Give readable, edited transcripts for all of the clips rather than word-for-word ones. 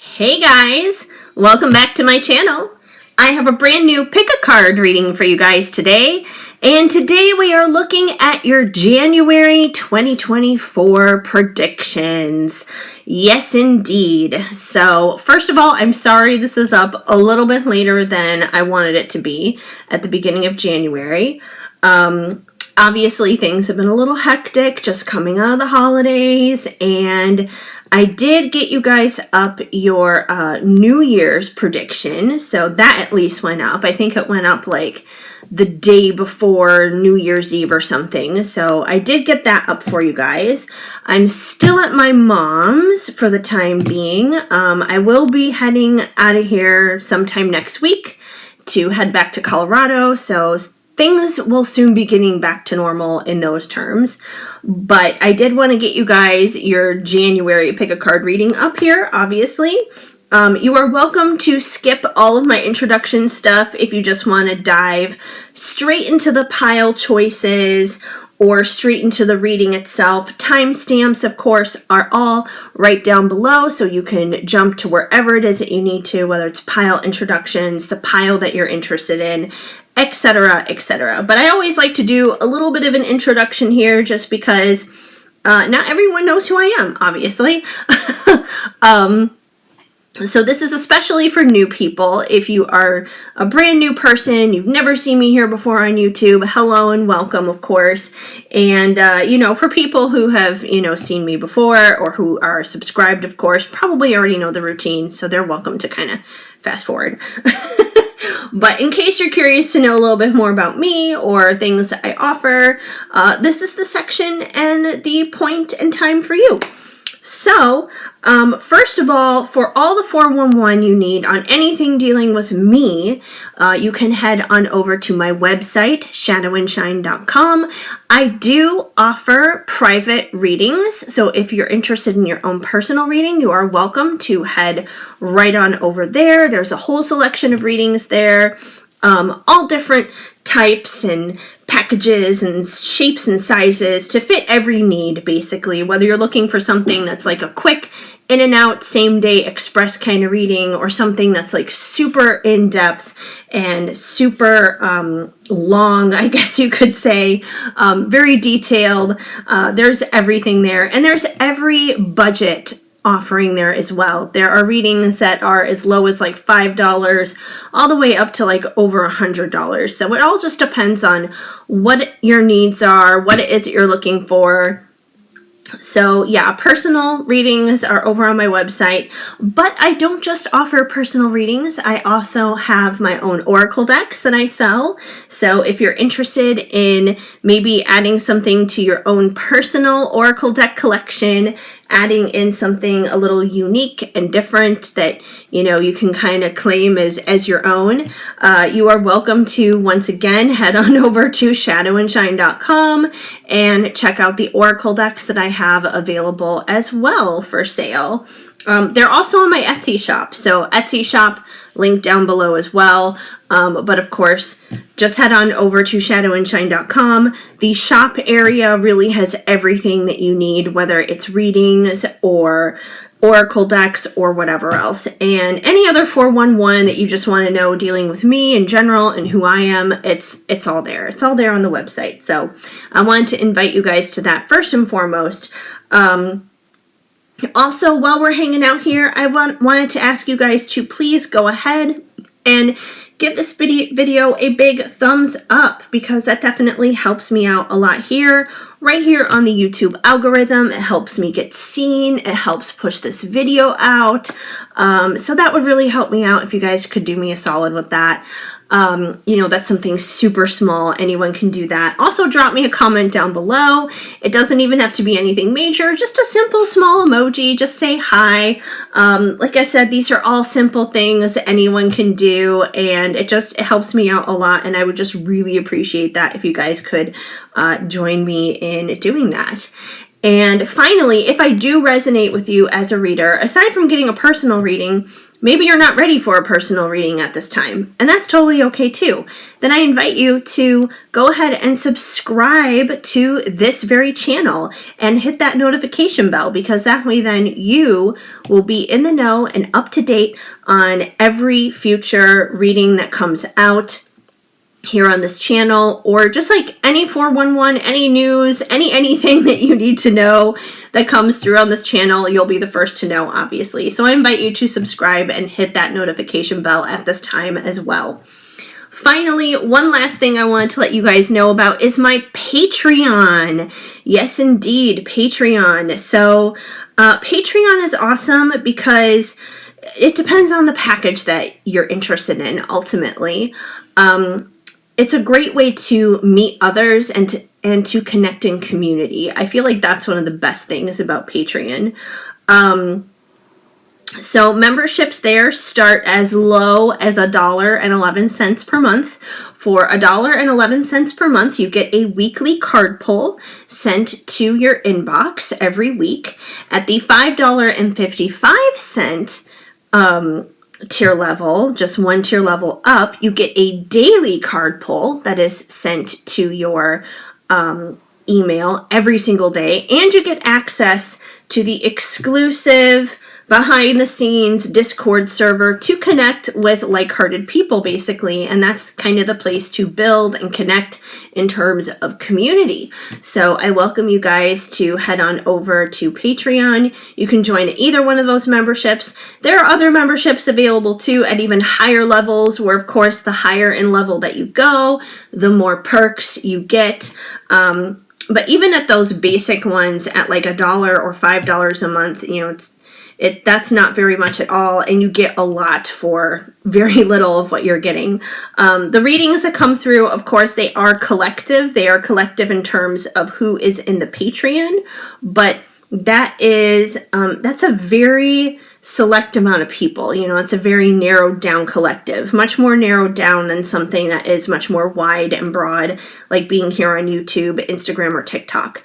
Hey guys, welcome back to my channel. I have a brand new pick a card reading for you guys today, and today we are looking at your January 2024 predictions. Yes, indeed. So first of all, I'm sorry this is up a little bit later than I wanted it to be at the beginning of January. Obviously things have been a little hectic just coming out of the holidays, and I did get you guys up your New Year's prediction, so that at least went up. I think it went up like the day before New Year's Eve or something, so I did get that up for you guys. I'm still at my mom's for the time being. I will be heading out of here sometime next week to head back to Colorado, so things will soon be getting back to normal in those terms. But I did want to get you guys your January pick a card reading up here, obviously. You are welcome to skip all of my introduction stuff if you just want to dive straight into the pile choices or straight into the reading itself. Timestamps, of course, are all right down below, so you can jump to wherever it is that you need to, whether it's pile introductions, the pile that you're interested in, etc., etc. But I always like to do a little bit of an introduction here just because not everyone knows who I am, obviously. So this is especially for new people. If you are a brand new person, you've never seen me here before on YouTube, hello and welcome, of course. And, for people who have, seen me before or who are subscribed, of course, probably already know the routine, so they're welcome to kind of fast forward. But in case you're curious to know a little bit more about me or things that I offer, this is the section and the point and time for you. So, first of all, for all the 411 you need on anything dealing with me, you can head on over to my website, shadowandshine.com. I do offer private readings, so if you're interested in your own personal reading, you are welcome to head right on over there. There's a whole selection of readings there, all different types and packages and shapes and sizes to fit every need, basically, whether you're looking for something that's like a quick in and out same day express kind of reading or something that's like super in depth and super long, I guess you could say, very detailed. There's everything there, and there's every budget offering there as well. There are readings that are as low as like $5 all the way up to like over $100. So it all just depends on what your needs are, what it is that you're looking for. So yeah, personal readings are over on my website, but I don't just offer personal readings. I also have my own oracle decks that I sell. So if you're interested in maybe adding something to your own personal oracle deck collection, adding in something a little unique and different that, you can kind of claim as your own, you are welcome to, once again, head on over to shadowandshine.com and check out the oracle decks that I have available as well for sale. They're also on my Etsy shop, so Etsy shop, link down below as well. But of course, just head on over to shadowandshine.com. The shop area really has everything that you need, whether it's readings or oracle decks or whatever else. And any other 411 that you just want to know dealing with me in general and who I am, it's all there. It's all there on the website. So I wanted to invite you guys to that first and foremost. Also, while we're hanging out here, I wanted to ask you guys to please go ahead and give this video a big thumbs up, because that definitely helps me out a lot here, right here on the YouTube algorithm. It helps me get seen. It helps push this video out. So that would really help me out if you guys could do me a solid with that. That's something super small. Anyone can do that. Also, drop me a comment down below. It doesn't even have to be anything major. Just a simple small emoji. Just say hi. Like I said, these are all simple things that anyone can do, and it helps me out a lot, and I would just really appreciate that if you guys could join me in doing that. And finally, if I do resonate with you as a reader, aside from getting a personal reading, maybe you're not ready for a personal reading at this time, and that's totally okay too. Then I invite you to go ahead and subscribe to this very channel and hit that notification bell, because that way then you will be in the know and up to date on every future reading that comes out here on this channel, or just like any 411, any news, anything that you need to know that comes through on this channel, you'll be the first to know, obviously. So I invite you to subscribe and hit that notification bell at this time as well. Finally, one last thing I wanted to let you guys know about is my Patreon. Yes, indeed, Patreon. So Patreon is awesome because it depends on the package that you're interested in, ultimately. It's a great way to meet others and to connect in community. I feel like that's one of the best things about Patreon. So memberships there start as low as $1.11 per month. For $1.11 per month, you get a weekly card pull sent to your inbox every week. At the $5.55 tier level, just one tier level up, you get a daily card pull that is sent to your email every single day, and you get access to the exclusive behind the scenes Discord server to connect with like-hearted people, basically, and that's kind of the place to build and connect in terms of community. So I welcome you guys to head on over to Patreon. You can join either one of those memberships. There are other memberships available too at even higher levels, where of course the higher in level that you go, the more perks you get. But even at those basic ones at like $1 or $5 a month, you know, that's not very much at all, and you get a lot for very little of what you're getting. The readings that come through, of course, they are collective. They are collective in terms of who is in the Patreon, but that's a very select amount of people. You know, it's a very narrowed down collective, much more narrowed down than something that is much more wide and broad, like being here on YouTube, Instagram, or TikTok.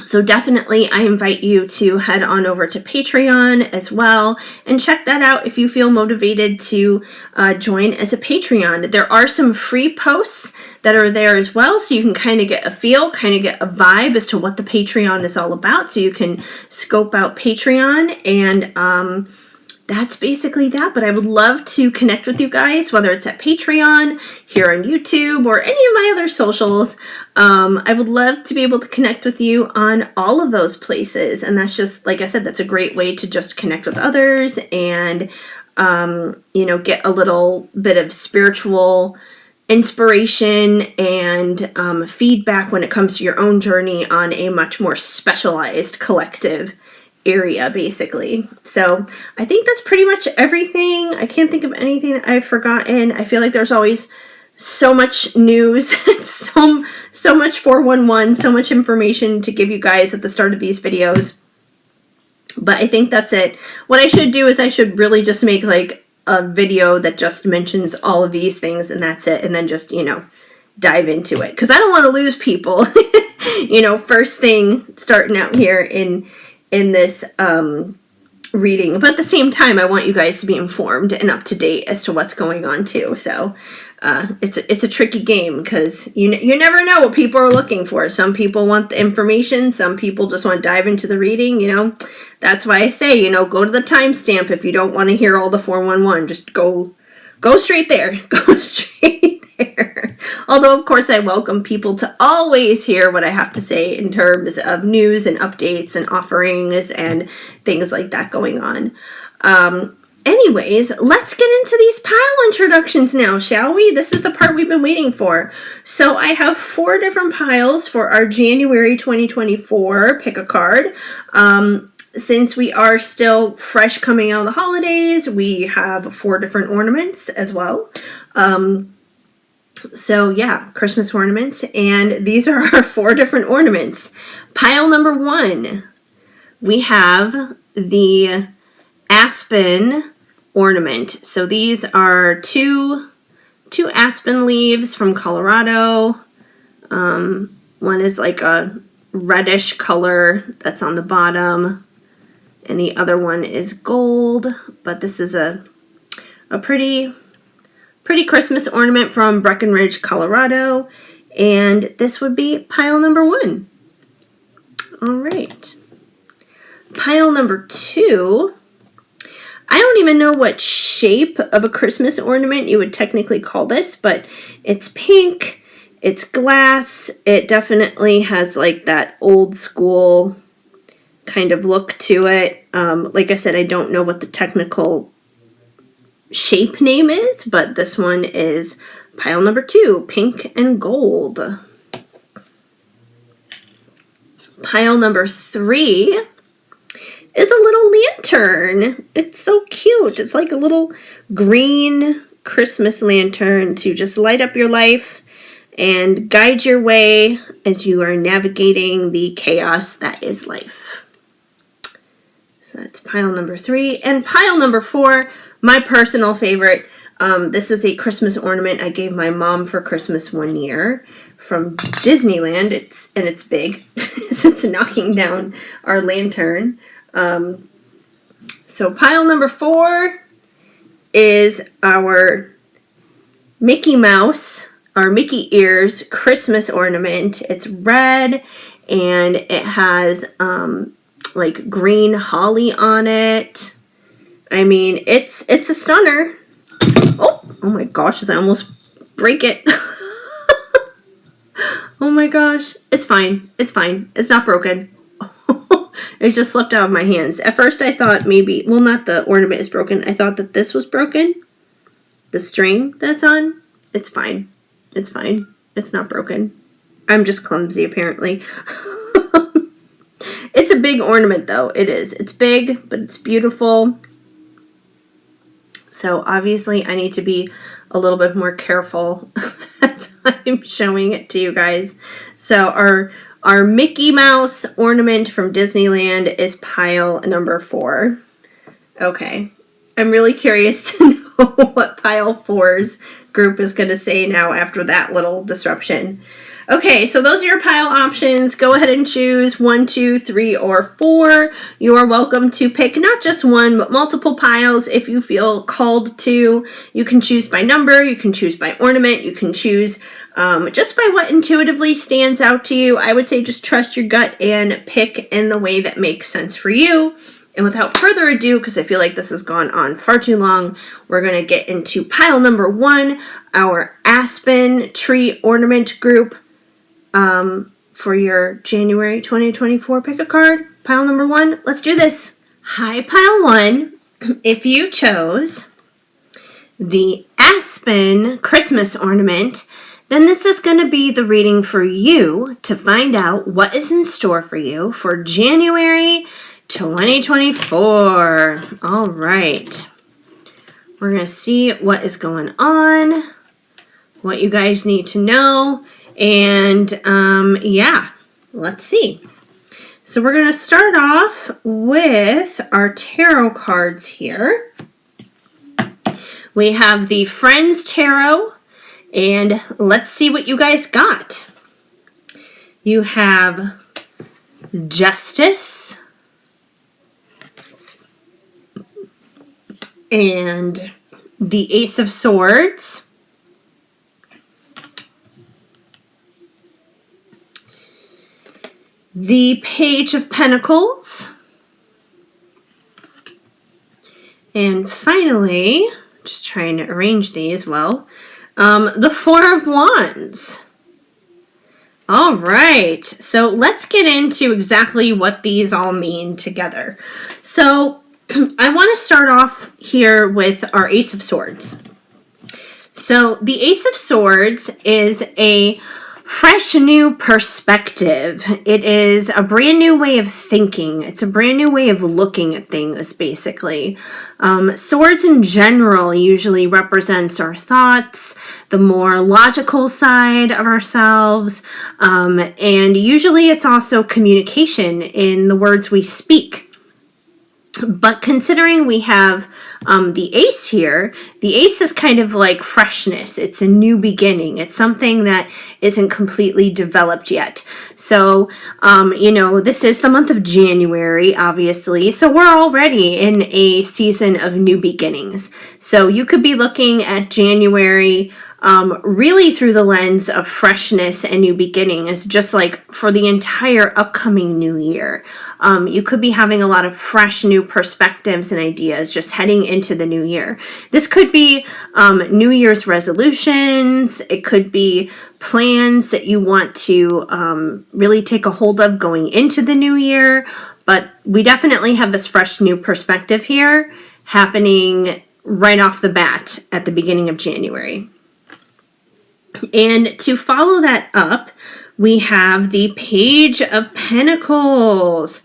So definitely I invite you to head on over to Patreon as well and check that out if you feel motivated to join as a Patreon. There are some free posts that are there as well, so you can kind of get a feel, kind of get a vibe as to what the Patreon is all about, so you can scope out Patreon, and that's basically that. But I would love to connect with you guys, whether it's at Patreon, here on YouTube, or any of my other socials. I would love to be able to connect with you on all of those places. And that's just, like I said, that's a great way to just connect with others and, you know, get a little bit of spiritual inspiration and feedback when it comes to your own journey on a much more specialized collective area, basically. So I think that's pretty much everything. I can't think of anything that I've forgotten. I feel like there's always so much news, so much 411, so much information to give you guys at the start of these videos. But I think that's it. What I should do is I should really just make like a video that just mentions all of these things, and that's it, and then just, you know, dive into it, because I don't want to lose people you know, first thing starting out here in this reading. But at the same time, I want you guys to be informed and up to date as to what's going on too. So it's a tricky game, because you never know what people are looking for. Some people want the information. Some people just want to dive into the reading, you know. That's why I say, you know, go to the timestamp if you don't want to hear all the 411. Just go straight there. Go straight there. Although, of course, I welcome people to always hear what I have to say in terms of news and updates and offerings and things like that going on. Anyways, let's get into these pile introductions now, shall we? This is the part we've been waiting for. So I have 4 different piles for our January 2024 pick a card. Since we are still fresh coming out of the holidays, we have 4 different ornaments as well. So yeah, Christmas ornaments, and these are our 4 different ornaments. Pile number 1, we have the aspen ornament. So these are two aspen leaves from Colorado. One is like a reddish color that's on the bottom, and the other one is gold. But this is a pretty Christmas ornament from Breckenridge, Colorado, and this would be pile number 1. All right. Pile number 2. I don't even know what shape of a Christmas ornament you would technically call this, but it's pink, it's glass, it definitely has like that old school kind of look to it. Like I said, I don't know what the technical shape name is, but this one is pile number 2, pink and gold. Pile number 3 is a little lantern. It's so cute. It's like a little green Christmas lantern to just light up your life and guide your way as you are navigating the chaos that is life. So that's pile number 3. And pile number 4, my personal favorite. This is a Christmas ornament I gave my mom for Christmas one year from Disneyland. It's big. It's knocking down our lantern. So pile number 4 is our Mickey Mouse, our Mickey ears Christmas ornament. It's red and it has like green holly on it. I mean, it's a stunner. Oh my gosh, did I almost break it? Oh my gosh. It's fine. It's fine. It's not broken. It just slipped out of my hands. At first I thought maybe, well, not the ornament is broken. I thought that this was broken. The string that's on. It's fine. It's fine. It's not broken. I'm just clumsy apparently. It's a big ornament though. It is. It's big, but it's beautiful. So obviously I need to be a little bit more careful as I'm showing it to you guys. So our Mickey Mouse ornament from Disneyland is pile number 4. Okay. I'm really curious to know what pile 4's group is going to say now after that little disruption. Okay, so those are your pile options. Go ahead and choose 1, 2, 3, or 4. You are welcome to pick not just one, but multiple piles if you feel called to. You can choose by number, you can choose by ornament, you can choose just by what intuitively stands out to you. I would say just trust your gut and pick in the way that makes sense for you. And without further ado, because I feel like this has gone on far too long, we're going to get into pile number 1, our Aspen Tree Ornament Group. For your January 2024 pick a card. Pile number 1, let's do this. Hi, pile 1. If you chose the Aspen Christmas ornament, then this is going to be the reading for you to find out what is in store for you for January 2024. All right. We're going to see what is going on, what you guys need to know. And yeah, let's see. So we're going to start off with our tarot cards here. We have the Friends Tarot, and let's see what you guys got. You have Justice and the Ace of Swords. The Page of Pentacles. And finally, just trying to arrange these well, the Four of Wands. All right, so let's get into exactly what these all mean together. So I want to start off here with our Ace of Swords. So the Ace of Swords is a fresh new perspective. It is a brand new way of thinking. It's a brand new way of looking at things, basically. Swords in general usually represents our thoughts, the more logical side of ourselves, and usually it's also communication in the words we speak. But considering we have the ace here, the ace is kind of like freshness. It's a new beginning. It's something that isn't completely developed yet. So, this is the month of January, obviously. So we're already in a season of new beginnings. So you could be looking at January really through the lens of freshness and new beginnings, just like for the entire upcoming new year. You could be having a lot of fresh new perspectives and ideas just heading into the new year. This could be New Year's resolutions. It could be plans that you want to really take a hold of going into the new year. But we definitely have this fresh new perspective here happening right off the bat at the beginning of January. And to follow that up, we have the Page of Pentacles.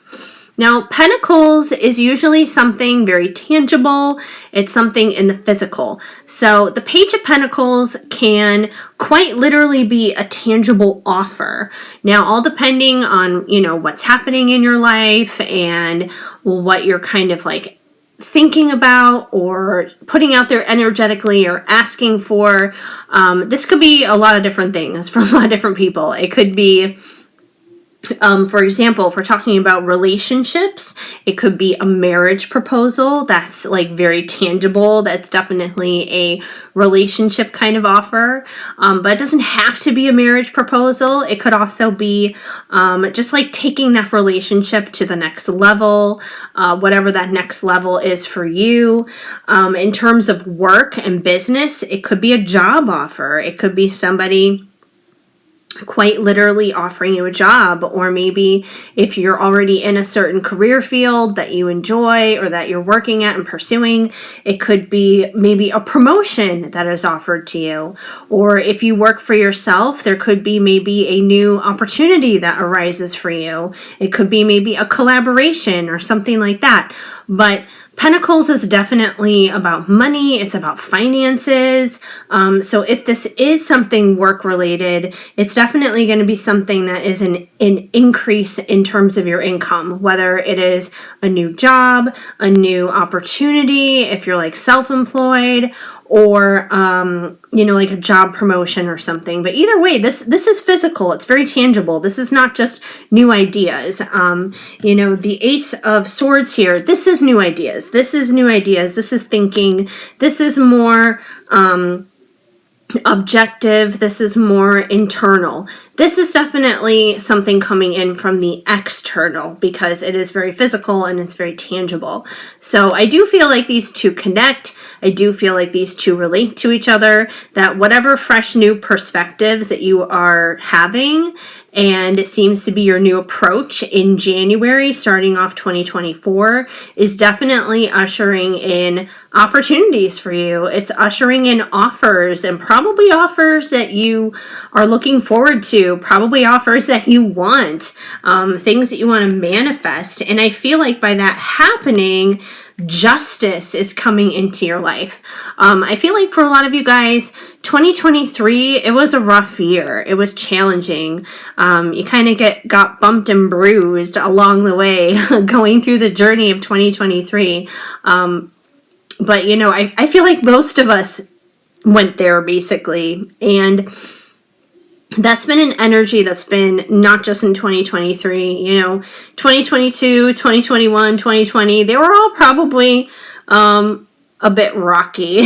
Now, Pentacles is usually something very tangible. It's something in the physical. So the Page of Pentacles can quite literally be a tangible offer. Now, all depending on, what's happening in your life and what you're kind of like thinking about or putting out there energetically or asking for. This could be a lot of different things for a lot of different people. It could be, for example, if we're talking about relationships, it could be a marriage proposal that's like very tangible. That's definitely a relationship kind of offer. But it doesn't have to be a marriage proposal. It could also be just like taking that relationship to the next level, whatever that next level is for you. In terms of work and business, it could be a job offer. It could be somebody quite literally offering you a job, or maybe if you're already in a certain career field that you enjoy or that you're working at and pursuing, it could be maybe a promotion that is offered to you. Or if you work for yourself, there could be maybe a new opportunity that arises for you. It could be maybe a collaboration or something like that. But Pentacles is definitely about money. It's about finances. So if this is something work related, it's definitely going to be something that is an increase in terms of your income, whether it is a new job, a new opportunity, if you're like self-employed, or like a job promotion or something. But either way, this is physical. It's very tangible. This is not just new ideas. The Ace of Swords here, this is new ideas. This is new ideas. This is thinking. This is more objective. This is more internal. This is definitely something coming in from the external because it is very physical and it's very tangible. So I do feel like these two connect. I do feel like these two relate to each other, that whatever fresh new perspectives that you are having, and it seems to be your new approach in January, starting off 2024, is definitely ushering in opportunities for you. It's ushering in offers, and probably offers that you are looking forward to, probably offers that you want, things that you want to manifest. And I feel like by that happening, justice is coming into your life. I feel like for a lot of you guys, 2023, it was a rough year. It was challenging. You kind of got bumped and bruised along the way going through the journey of 2023. But, I feel like most of us went there basically. And that's been an energy that's been not just in 2023, 2022, 2021, 2020, they were all probably a bit rocky.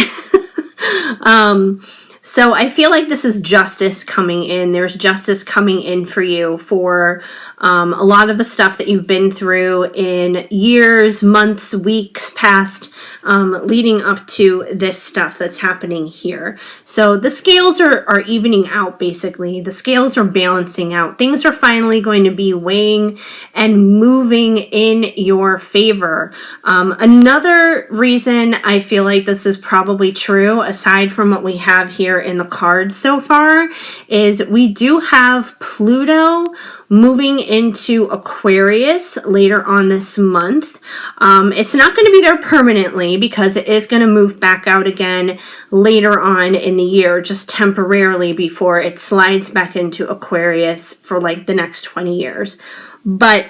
So I feel like this is justice coming in. There's justice coming in for you for a lot of the stuff that you've been through in years, months, weeks past, leading up to this stuff that's happening here. So the scales are evening out, basically. The scales are balancing out. Things are finally going to be weighing and moving in your favor. Another reason I feel like this is probably true, aside from what we have here in the cards so far, is we do have Pluto moving into Aquarius later on this month. It's not going to be there permanently because it is going to move back out again later on in the year, just temporarily before it slides back into Aquarius for like the next 20 years. But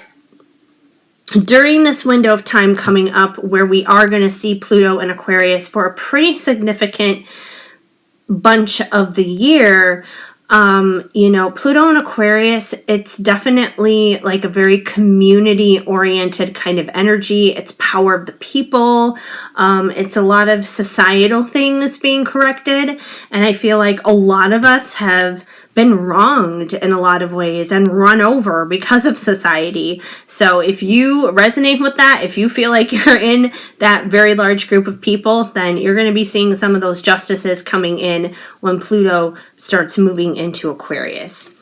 during this window of time coming up where we are going to see Pluto and Aquarius for a pretty significant bunch of the year, Pluto and Aquarius, it's definitely like a very community-oriented kind of energy. It's power of the people. It's a lot of societal things being corrected. And I feel like a lot of us have been wronged in a lot of ways and run over because of society. So if you resonate with that, if you feel like you're in that very large group of people, then you're going to be seeing some of those justices coming in when Pluto starts moving into Aquarius.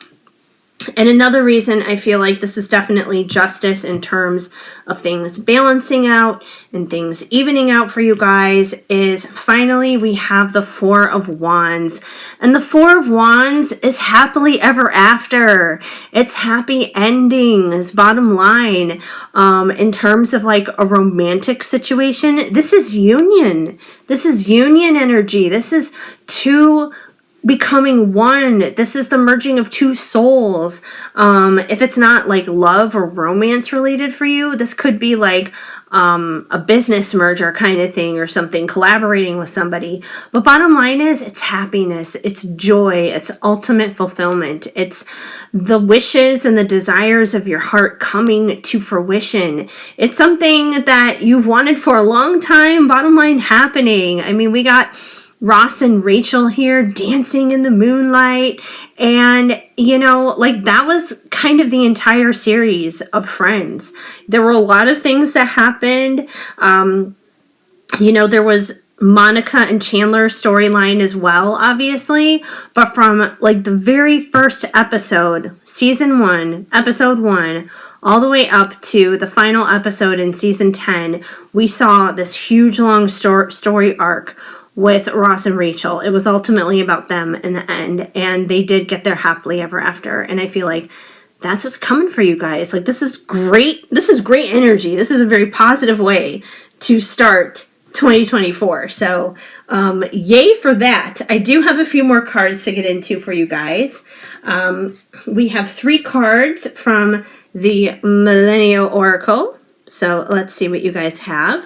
And another reason I feel like this is definitely justice in terms of things balancing out and things evening out for you guys is finally we have the Four of Wands. And the Four of Wands is happily ever after. It's happy endings, bottom line. In terms of like a romantic situation, this is union. This is union energy. This is two becoming one. This is the merging of two souls. If it's not like love or romance related for you, this could be like a business merger kind of thing or something, collaborating with somebody. But bottom line is it's happiness, it's joy, it's ultimate fulfillment. It's the wishes and the desires of your heart coming to fruition. It's something that you've wanted for a long time, bottom line happening. I mean, we got Ross and Rachel here dancing in the moonlight. And, that was kind of the entire series of Friends. There were a lot of things that happened. There was Monica and Chandler's storyline as well, obviously. But from like the very first episode, season 1, episode 1, all the way up to the final episode in season 10, we saw this huge long story arc with Ross and Rachel. It was ultimately about them in the end, and they did get their happily ever after. And I feel like that's what's coming for you guys. Like, this is great. This is great energy. This is a very positive way to start 2024. So, yay for that. I do have a few more cards to get into for you guys. We have 3 cards from the Millennial Oracle. So let's see what you guys have.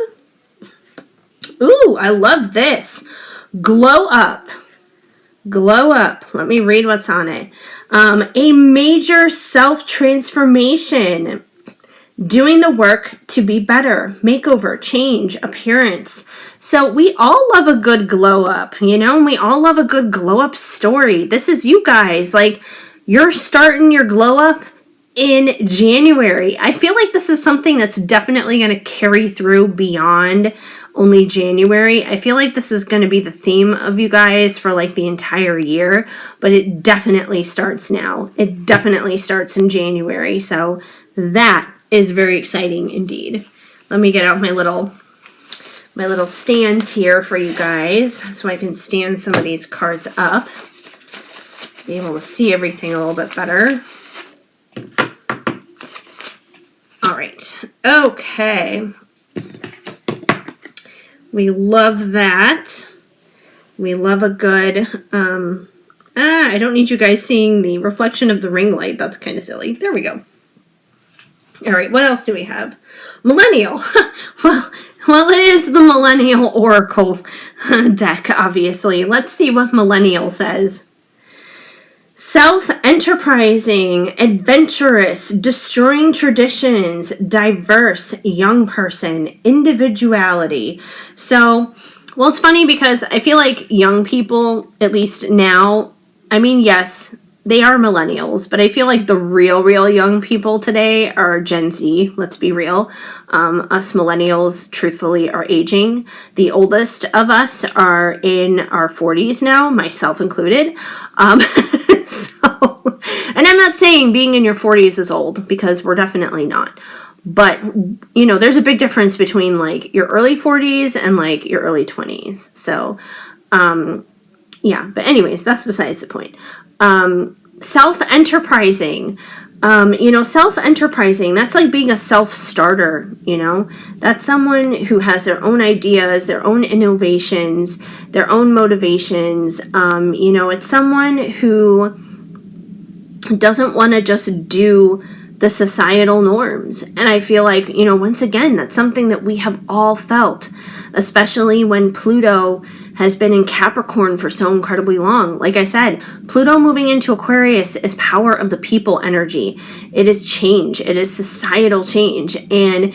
Ooh, I love this. Glow up. Glow up. Let me read what's on it. A major self-transformation. Doing the work to be better. Makeover, change, appearance. So we all love a good glow up, we all love a good glow up story. This is you guys. Like, you're starting your glow up in January. I feel like this is something that's definitely going to carry through beyond only January. I feel like this is going to be the theme of you guys for like the entire year, but it definitely starts now. It definitely starts in January. So that is very exciting indeed. Let me get out my little stands here for you guys so I can stand some of these cards up. Be able to see everything a little bit better. All right. Okay. We love that. We love a good, I don't need you guys seeing the reflection of the ring light. That's kind of silly. There we go. All right, what else do we have? Millennial. well, it is the Millennial Oracle deck, obviously. Let's see what Millennial says. Self-enterprising, adventurous, destroying traditions, diverse, young person, individuality. So, well, it's funny because I feel like young people, at least now, I mean, yes, they are millennials, but I feel like the real young people today are Gen Z. Let's be real. Us millennials, truthfully, are aging. The oldest of us are in our 40s now, myself included. And I'm not saying being in your 40s is old, because we're definitely not. But, there's a big difference between like your early 40s and like your early 20s. So, yeah, but anyways, that's besides the point. Self-enterprising. Self-enterprising, that's like being a self-starter, That's someone who has their own ideas, their own innovations, their own motivations. It's someone who doesn't want to just do the societal norms. And I feel like, once again, that's something that we have all felt, especially when Pluto has been in Capricorn for so incredibly long. Like I said, Pluto moving into Aquarius is power of the people energy. It is change. It is societal change. And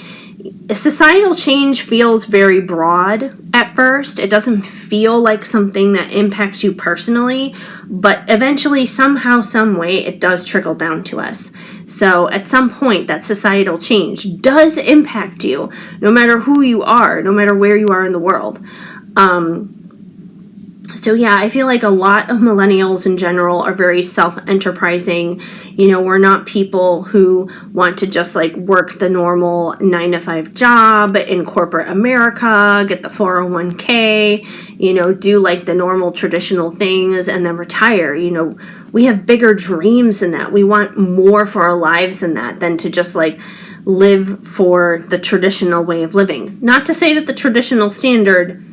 societal change feels very broad at first. It doesn't feel like something that impacts you personally, but eventually, somehow, some way, it does trickle down to us. So at some point, that societal change does impact you, no matter who you are, no matter where you are in the world. So yeah, I feel like a lot of millennials in general are very self-enterprising. We're not people who want to just like work the normal 9-to-5 job in corporate America, get the 401k, do like the normal traditional things and then retire. We have bigger dreams than that. We want more for our lives than to just like live for the traditional way of living. Not to say that the traditional standard,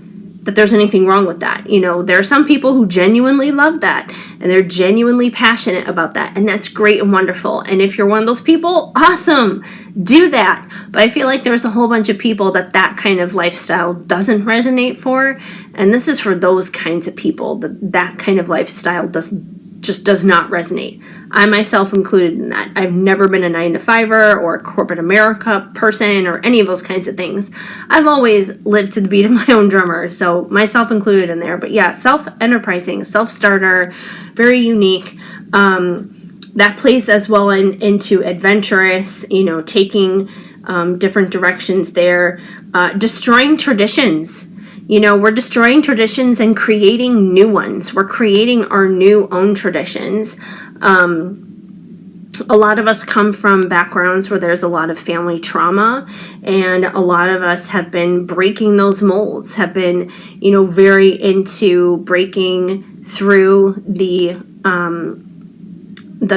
that there's anything wrong with that. There are some people who genuinely love that and they're genuinely passionate about that, and that's great and wonderful. And if you're one of those people, awesome, do that. But I feel like there's a whole bunch of people that kind of lifestyle doesn't resonate for, and this is for those kinds of people that kind of lifestyle just does not resonate. I myself included in that. I've never been a 9-to-5er or a corporate America person or any of those kinds of things. I've always lived to the beat of my own drummer, so myself included in there. But yeah, self-enterprising, self-starter, very unique. That plays as well into adventurous, taking different directions there, destroying traditions. We're destroying traditions and creating new ones. We're creating our new own traditions. A lot of us come from backgrounds where there's a lot of family trauma, and a lot of us have been breaking those molds, have been, very into breaking through the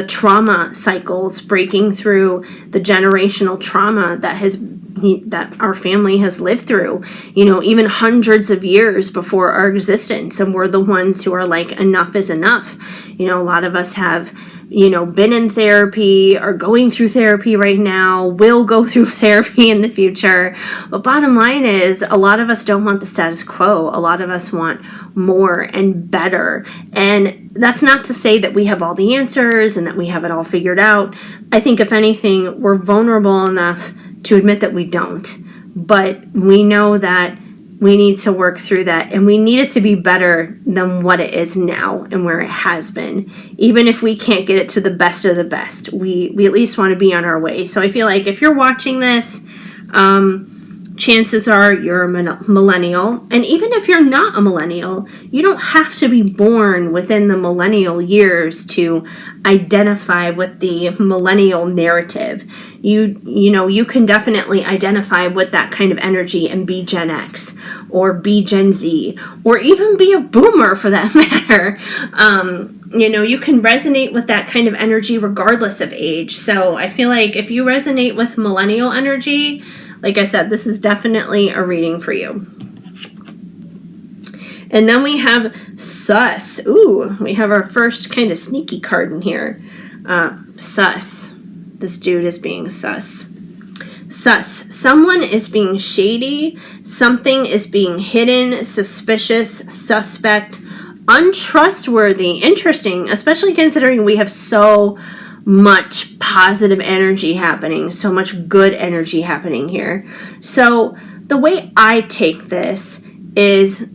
trauma cycles, breaking through the generational trauma that our family has lived through, even hundreds of years before our existence. And we're the ones who are like, enough is enough. A lot of us have, been in therapy, are going through therapy right now, will go through therapy in the future. But bottom line is, a lot of us don't want the status quo. A lot of us want more and better. And that's not to say that we have all the answers and that we have it all figured out. I think if anything, we're vulnerable enough to admit that we don't. But we know that we need to work through that, and we need it to be better than what it is now and where it has been. Even if we can't get it to the best of the best, we at least want to be on our way. So I feel like if you're watching this, chances are you're a millennial. And even if you're not a millennial, you don't have to be born within the millennial years to identify with the millennial narrative. You can definitely identify with that kind of energy and be Gen X or be Gen Z or even be a boomer for that matter. You can resonate with that kind of energy regardless of age. So I feel like if you resonate with millennial energy, like I said, this is definitely a reading for you. And then we have Sus. Ooh, we have our first kind of sneaky card in here. Sus. This dude is being sus. Sus. Someone is being shady. Something is being hidden, suspicious, suspect, untrustworthy. Interesting, especially considering we have so much positive energy happening, so much good energy happening here. So the way I take this is,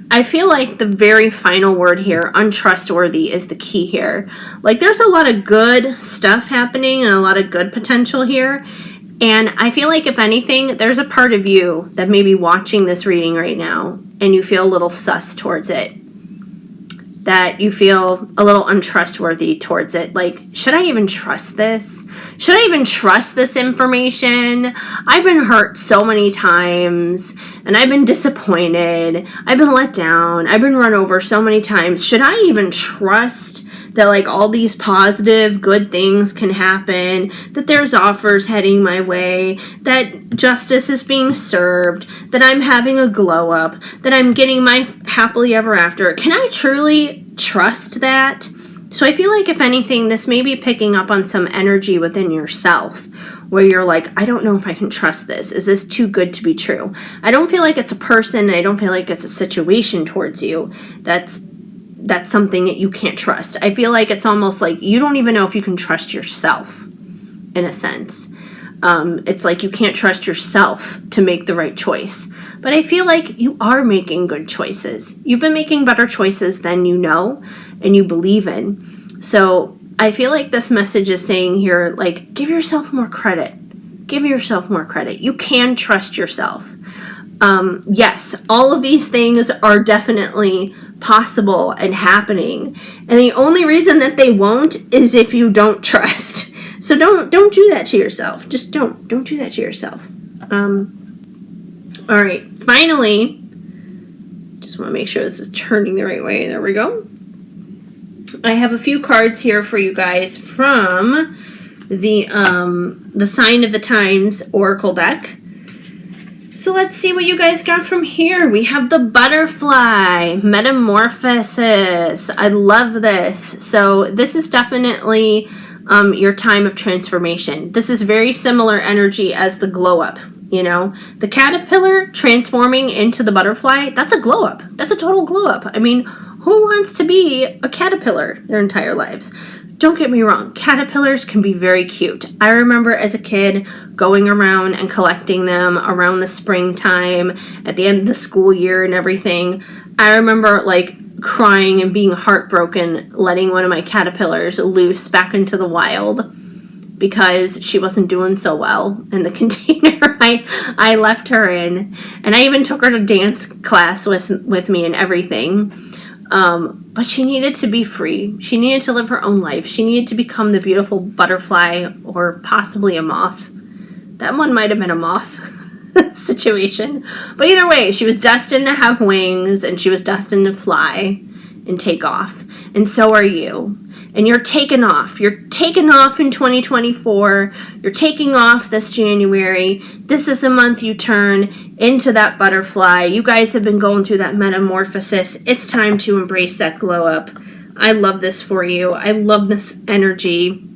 I feel like the very final word here, untrustworthy, is the key here. Like, there's a lot of good stuff happening and a lot of good potential here. And I feel like, if anything, there's a part of you that may be watching this reading right now and you feel a little sus towards it. That you feel a little untrustworthy towards it. Like, should I even trust this? Should I even trust this information? I've been hurt so many times, and I've been disappointed. I've been let down. I've been run over so many times. Should I even trust that, like, all these positive, good things can happen, that there's offers heading my way, that justice is being served, that I'm having a glow up, that I'm getting my happily ever after? Can I truly trust that? So I feel like if anything, this may be picking up on some energy within yourself where you're like, I don't know if I can trust this. Is this too good to be true? I don't feel like it's a person. I don't feel like it's a situation towards you that's something that you can't trust. I feel like it's almost like you don't even know if you can trust yourself in a sense. It's like you can't trust yourself to make the right choice. But I feel like you are making good choices. You've been making better choices than you know and you believe in. So I feel like this message is saying here, like, give yourself more credit. Give yourself more credit. You can trust yourself. Yes, all of these things are definitely possible and happening. And the only reason that they won't is if you don't trust. So don't do that to yourself. Just don't do that to yourself. All right, finally, just want to make sure this is turning the right way. There we go. I have a few cards here for you guys from the Sign of the Times Oracle deck. So let's see what you guys got from here. We have the Butterfly, Metamorphosis. I love this. So this is definitely your time of transformation. This is very similar energy as the glow up. You know, the caterpillar transforming into the butterfly, that's a glow up. That's a total glow up. I mean, who wants to be a caterpillar their entire lives? Don't get me wrong, caterpillars can be very cute. I remember as a kid going around and collecting them around the springtime, at the end of the school year and everything. I remember like crying and being heartbroken letting one of my caterpillars loose back into the wild because she wasn't doing so well in the container I left her in. And I even took her to dance class with me and everything. But she needed to be free. She needed to live her own life. She needed to become the beautiful butterfly or possibly a moth. That one might have been a moth situation. But either way, she was destined to have wings and she was destined to fly and take off. And so are you. And you're taking off. You're taking off in 2024. You're taking off this January. This is a month you turn into that butterfly. You guys have been going through that metamorphosis. It's time to embrace that glow up. I love this for you. I love this energy.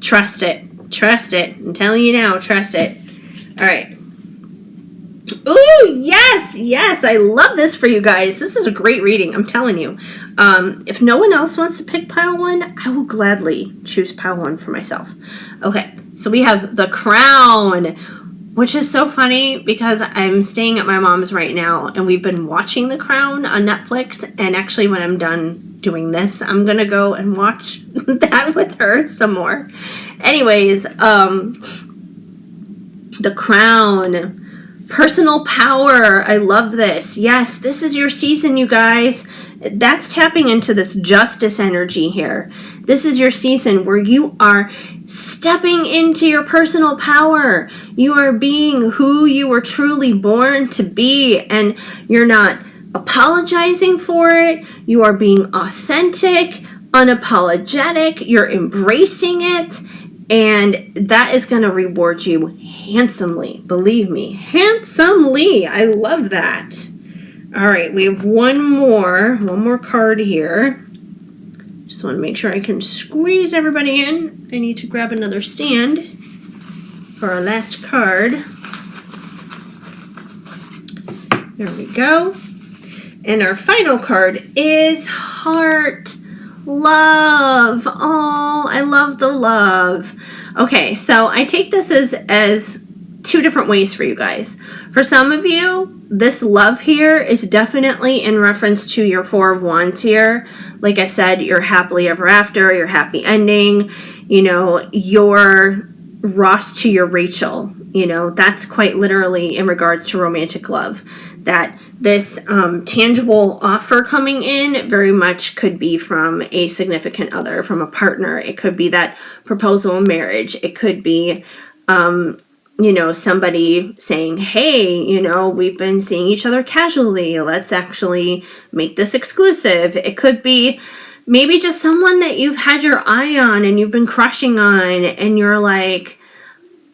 Trust it. Trust it. I'm telling you now, trust it. All right. Ooh, yes, yes. I love this for you guys. This is a great reading. I'm telling you. If no one else wants to pick pile one, I will gladly choose pile one for myself. Okay, so we have the Crown, which is so funny because I'm staying at my mom's right now and we've been watching The Crown on Netflix. And actually when I'm done doing this, I'm going to go and watch that with her some more. Anyways, The Crown. Personal power. I love this. Yes, this is your season, you guys. That's tapping into this justice energy here. This is your season where you are stepping into your personal power. You are being who you were truly born to be, and you're not apologizing for it. You are being authentic, unapologetic. You're embracing it. And that is going to reward you handsomely. Believe me, handsomely. I love that. All right, we have one more card here. Just want to make sure I can squeeze everybody in. I need to grab another stand for our last card. There we go. And our final card is Heart. Love. Oh, I love the love. Okay, so I take this as two different ways for you guys. For some of you, this love here is definitely in reference to your Four of Wands here. Like I said, your happily ever after, your happy ending, you know, your Ross to your Rachel. You know, that's quite literally in regards to romantic love. That this tangible offer coming in very much could be from a significant other, from a partner. It could be that proposal in marriage. It could be, you know, somebody saying, hey, you know, we've been seeing each other casually. Let's actually make this exclusive. It could be maybe just someone that you've had your eye on and you've been crushing on and you're like,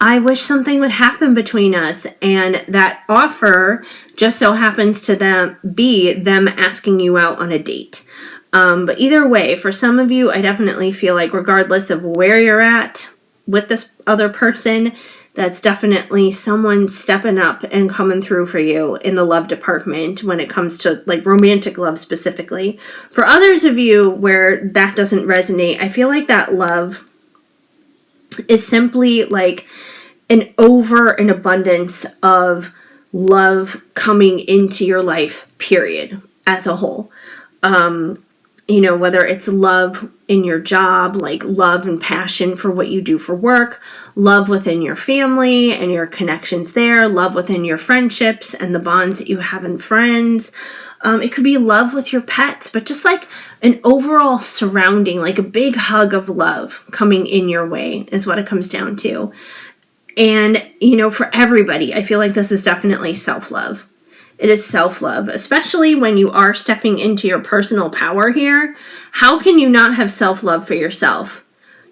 I wish something would happen between us. And that offer just so happens to be them asking you out on a date. But either way, for some of you, I definitely feel like regardless of where you're at with this other person, that's definitely someone stepping up and coming through for you in the love department when it comes to like romantic love specifically. For others of you where that doesn't resonate, I feel like that love is simply like an abundance of love coming into your life, period, as a whole. Whether it's love in your job, like love and passion for what you do for work, love within your family and your connections there, love within your friendships and the bonds that you have in friends. It could be love with your pets, but just like an overall surrounding, like a big hug of love coming in your way is what it comes down to. And, for everybody, I feel like this is definitely self-love. It is self-love, especially when you are stepping into your personal power here. How can you not have self-love for yourself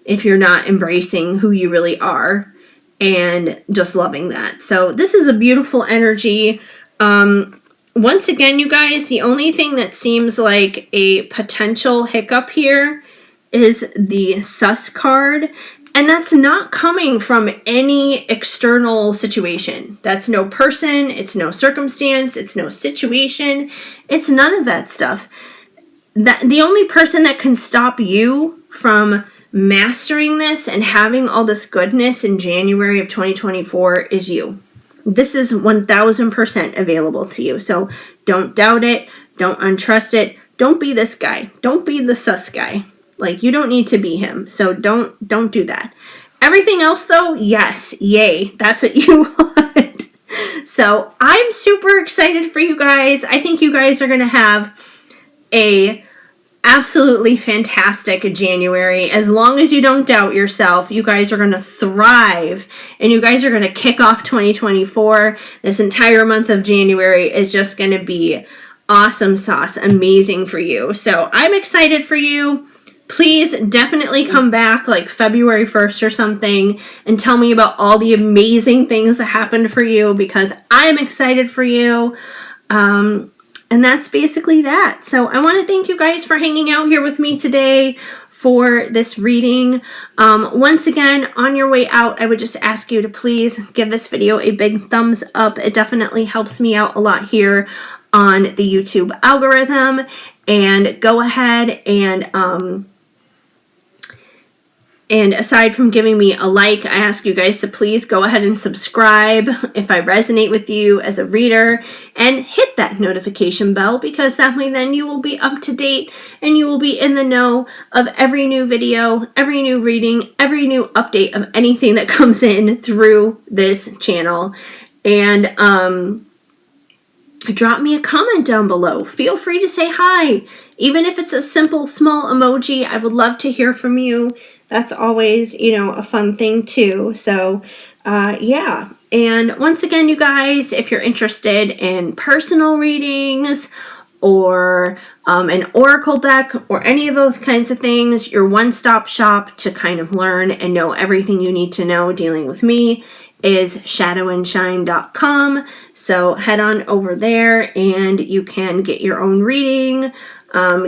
if you're not embracing who you really are and just loving that? So this is a beautiful energy. Once again, you guys, the only thing that seems like a potential hiccup here is the sus card. And that's not coming from any external situation. That's no person, it's no circumstance, it's no situation, it's none of that stuff. The only person that can stop you from mastering this and having all this goodness in January of 2024 is you. This is 1000% available to you. So don't doubt it, don't untrust it, don't be this guy, don't be the sus guy. Like, you don't need to be him, so don't do that. Everything else, though, yes, yay, that's what you want. So I'm super excited for you guys. I think you guys are going to have a absolutely fantastic January. As long as you don't doubt yourself, you guys are going to thrive, and you guys are going to kick off 2024. This entire month of January is just going to be awesome sauce, amazing for you. So I'm excited for you. Please definitely come back like February 1st or something and tell me about all the amazing things that happened for you, because I'm excited for you. And that's basically that. So I want to thank you guys for hanging out here with me today for this reading. Once again, on your way out, I would just ask you to please give this video a big thumbs up. It definitely helps me out a lot here on the YouTube algorithm. And go ahead and aside from giving me a like, I ask you guys to please go ahead and subscribe if I resonate with you as a reader, and hit that notification bell, because that way then you will be up to date and you will be in the know of every new video, every new reading, every new update of anything that comes in through this channel. And drop me a comment down below. Feel free to say hi. Even if it's a simple small emoji, I would love to hear from you. That's always, a fun thing too. So, yeah. And once again, you guys, if you're interested in personal readings or an oracle deck or any of those kinds of things, your one-stop shop to kind of learn and know everything you need to know dealing with me is shadowandshine.com. So head on over there and you can get your own reading,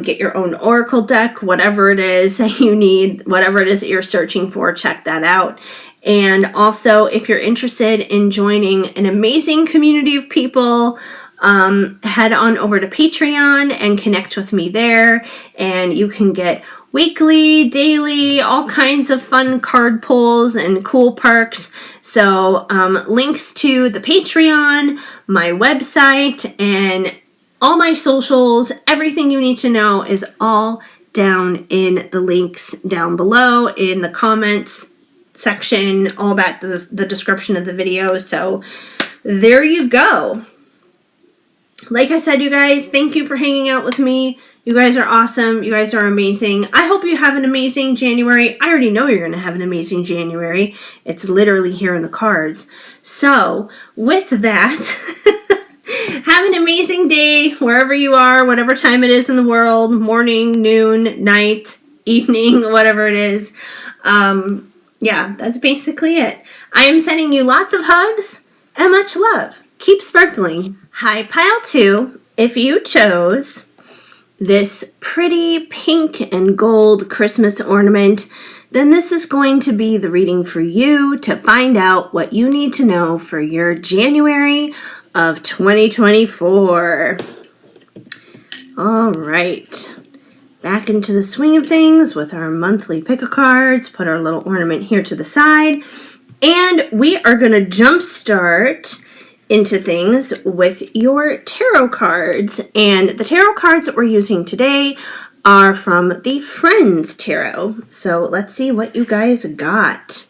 get your own oracle deck, whatever it is that you need, whatever it is that you're searching for, check that out. And also, if you're interested in joining an amazing community of people, head on over to Patreon and connect with me there, and you can get weekly, daily, all kinds of fun card pulls and cool perks. So links to the Patreon, my website, and all my socials, everything you need to know is all down in the links down below in the comments section, all that, the description of the video. So there you go. Like I said, you guys, thank you for hanging out with me. You guys are awesome. You guys are amazing. I hope you have an amazing January. I already know you're going to have an amazing January. It's literally here in the cards. So with that, have an amazing day wherever you are, whatever time it is in the world, morning, noon, night, evening, whatever it is. Yeah, that's basically it. I am sending you lots of hugs and much love. Keep sparkling. High pile 2, if you chose this pretty pink and gold Christmas ornament, then this is going to be the reading for you to find out what you need to know for your January of 2024. All right, back into the swing of things with our monthly pick a cards, put our little ornament here to the side, and we are going to jump start into things with your tarot cards. And the tarot cards that we're using today are from the Friends Tarot. So let's see what you guys got.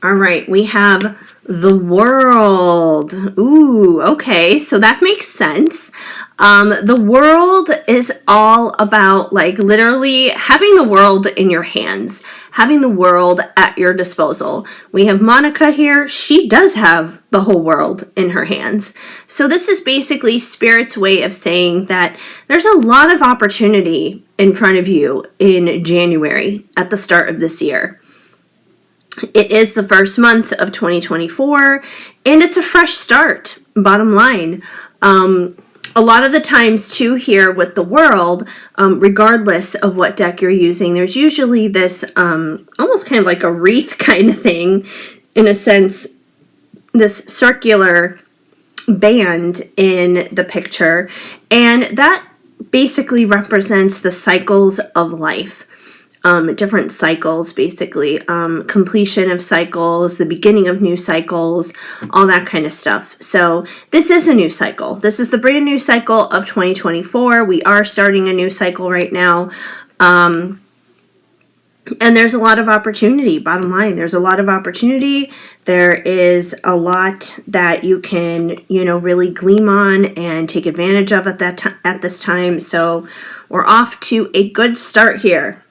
All right, we have the World. Ooh, okay, so that makes sense. The World is all about like literally having the world in your hands, having the world at your disposal. We have Monica here. She does have the whole world in her hands. So this is basically Spirit's way of saying that there's a lot of opportunity in front of you in January at the start of this year. It is the first month of 2024, and it's a fresh start, bottom line. A lot of the times, too, here with the World, regardless of what deck you're using, there's usually this almost kind of like a wreath kind of thing, in a sense, this circular band in the picture, and that basically represents the cycles of life. Different cycles, basically, completion of cycles, the beginning of new cycles, all that kind of stuff. So this is a new cycle. This is the brand new cycle of 2024. We are starting a new cycle right now. And there's a lot of opportunity, bottom line. There's a lot of opportunity. There is a lot that you can, really gleam on and take advantage of at this time. So we're off to a good start here.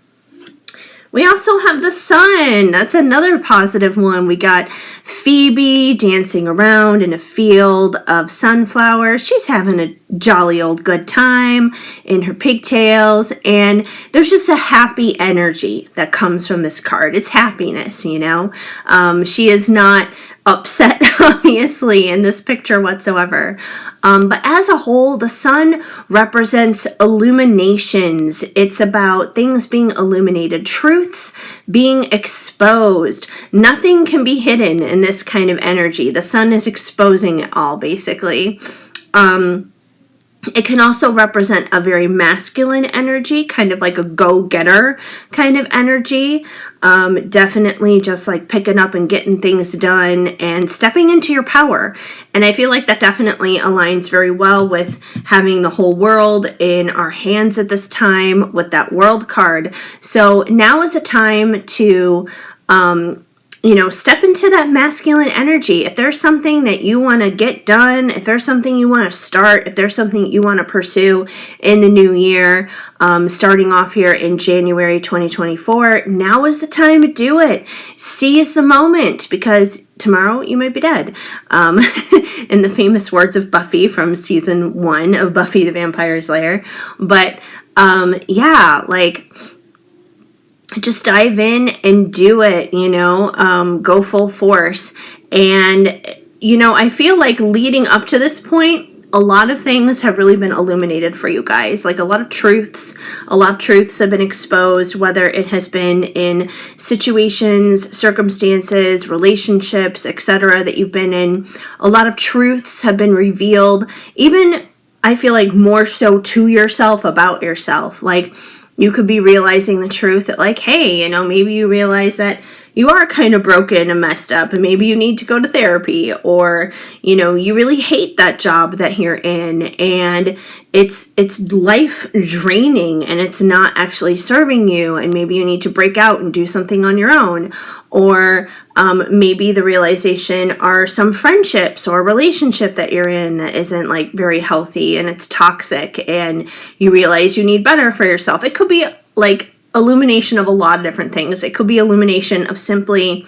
We also have the Sun. That's another positive one. We got Phoebe dancing around in a field of sunflowers. She's having a jolly old good time in her pigtails. And there's just a happy energy that comes from this card. It's happiness, She is not upset, obviously, in this picture whatsoever. But as a whole, the Sun represents illuminations. It's about things being illuminated, truths being exposed. Nothing can be hidden in this kind of energy. The Sun is exposing it all, basically. It can also represent a very masculine energy, kind of like a go-getter kind of energy. Definitely just like picking up and getting things done and stepping into your power. And I feel like that definitely aligns very well with having the whole world in our hands at this time with that World card. So now is a time to step into that masculine energy. If there's something that you want to get done, if there's something you want to start, if there's something you want to pursue in the new year, starting off here in January 2024, now is the time to do it. Seize the moment, because tomorrow you might be dead. In the famous words of Buffy from season 1 of Buffy the Vampire Slayer. But just dive in and do it, go full force. And, I feel like leading up to this point, a lot of things have really been illuminated for you guys. Like a lot of truths have been exposed, whether it has been in situations, circumstances, relationships, etc. that you've been in. A lot of truths have been revealed, even I feel like more so to yourself, about yourself. Like, you could be realizing the truth that, like, hey, maybe you realize that you are kind of broken and messed up, and maybe you need to go to therapy, or, you really hate that job that you're in, and it's life draining, and it's not actually serving you, and maybe you need to break out and do something on your own. Or maybe the realization are some friendships or relationship that you're in that isn't like very healthy and it's toxic, and you realize you need better for yourself. It could be like illumination of a lot of different things. It could be illumination of simply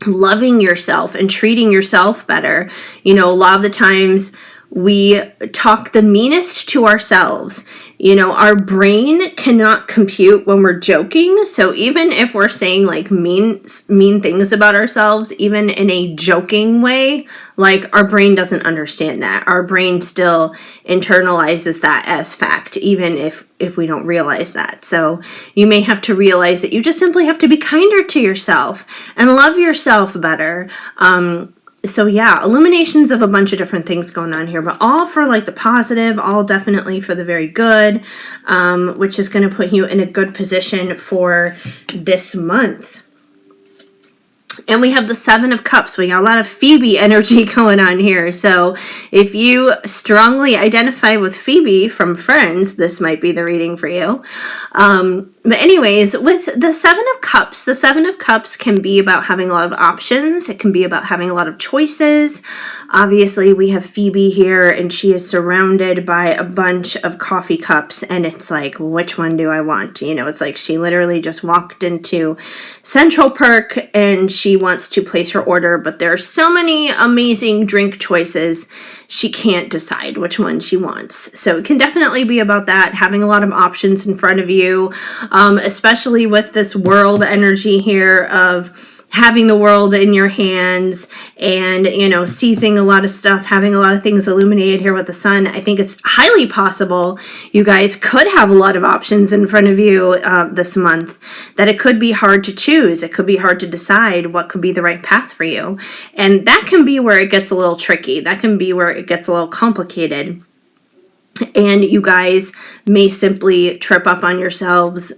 loving yourself and treating yourself better. A lot of the times We talk the meanest to ourselves. You know, our brain cannot compute when we're joking. So even if we're saying like mean things about ourselves, even in a joking way, like our brain doesn't understand that. Our brain still internalizes that as fact, even if we don't realize that. So you may have to realize that you just simply have to be kinder to yourself and love yourself better. So yeah, illuminations of a bunch of different things going on here, but all for like the positive, all definitely for the very good, which is going to put you in a good position for this month. And we have the Seven of Cups. We got a lot of Phoebe energy going on here. So if you strongly identify with Phoebe from Friends, this might be the reading for you. But anyways, with the Seven of Cups can be about having a lot of options. It can be about having a lot of choices. Obviously, we have Phoebe here, and she is surrounded by a bunch of coffee cups, and it's like, which one do I want? You know, it's like she literally just walked into Central Perk, and she wants to place her order, but there are so many amazing drink choices, she can't decide which one she wants. So it can definitely be about that, having a lot of options in front of you, especially with this world energy here of having the world in your hands and, you know, seizing a lot of stuff, having a lot of things illuminated here with the sun. I think it's highly possible you guys could have a lot of options in front of you this month, that it could be hard to choose. It could be hard to decide what could be the right path for you. And that can be where it gets a little tricky. That can be where it gets a little complicated. And you guys may simply trip up on yourselves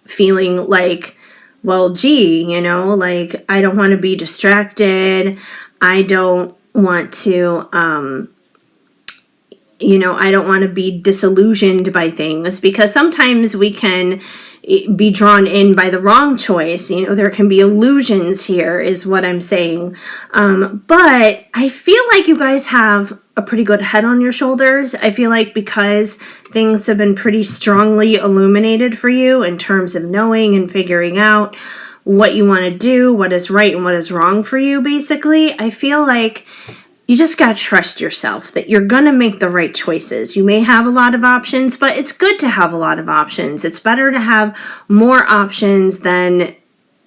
feeling like, well, gee, you know, like, I don't want to be distracted. I don't want to, I don't want to be disillusioned by things, because sometimes we can be drawn in by the wrong choice. You know, there can be illusions here is what I'm saying. But I feel like you guys have a pretty good head on your shoulders. I feel like because things have been pretty strongly illuminated for you in terms of knowing and figuring out what you want to do, what is right and what is wrong for you, basically, I feel like you just got to trust yourself that you're going to make the right choices. You may have a lot of options, but it's good to have a lot of options. It's better to have more options than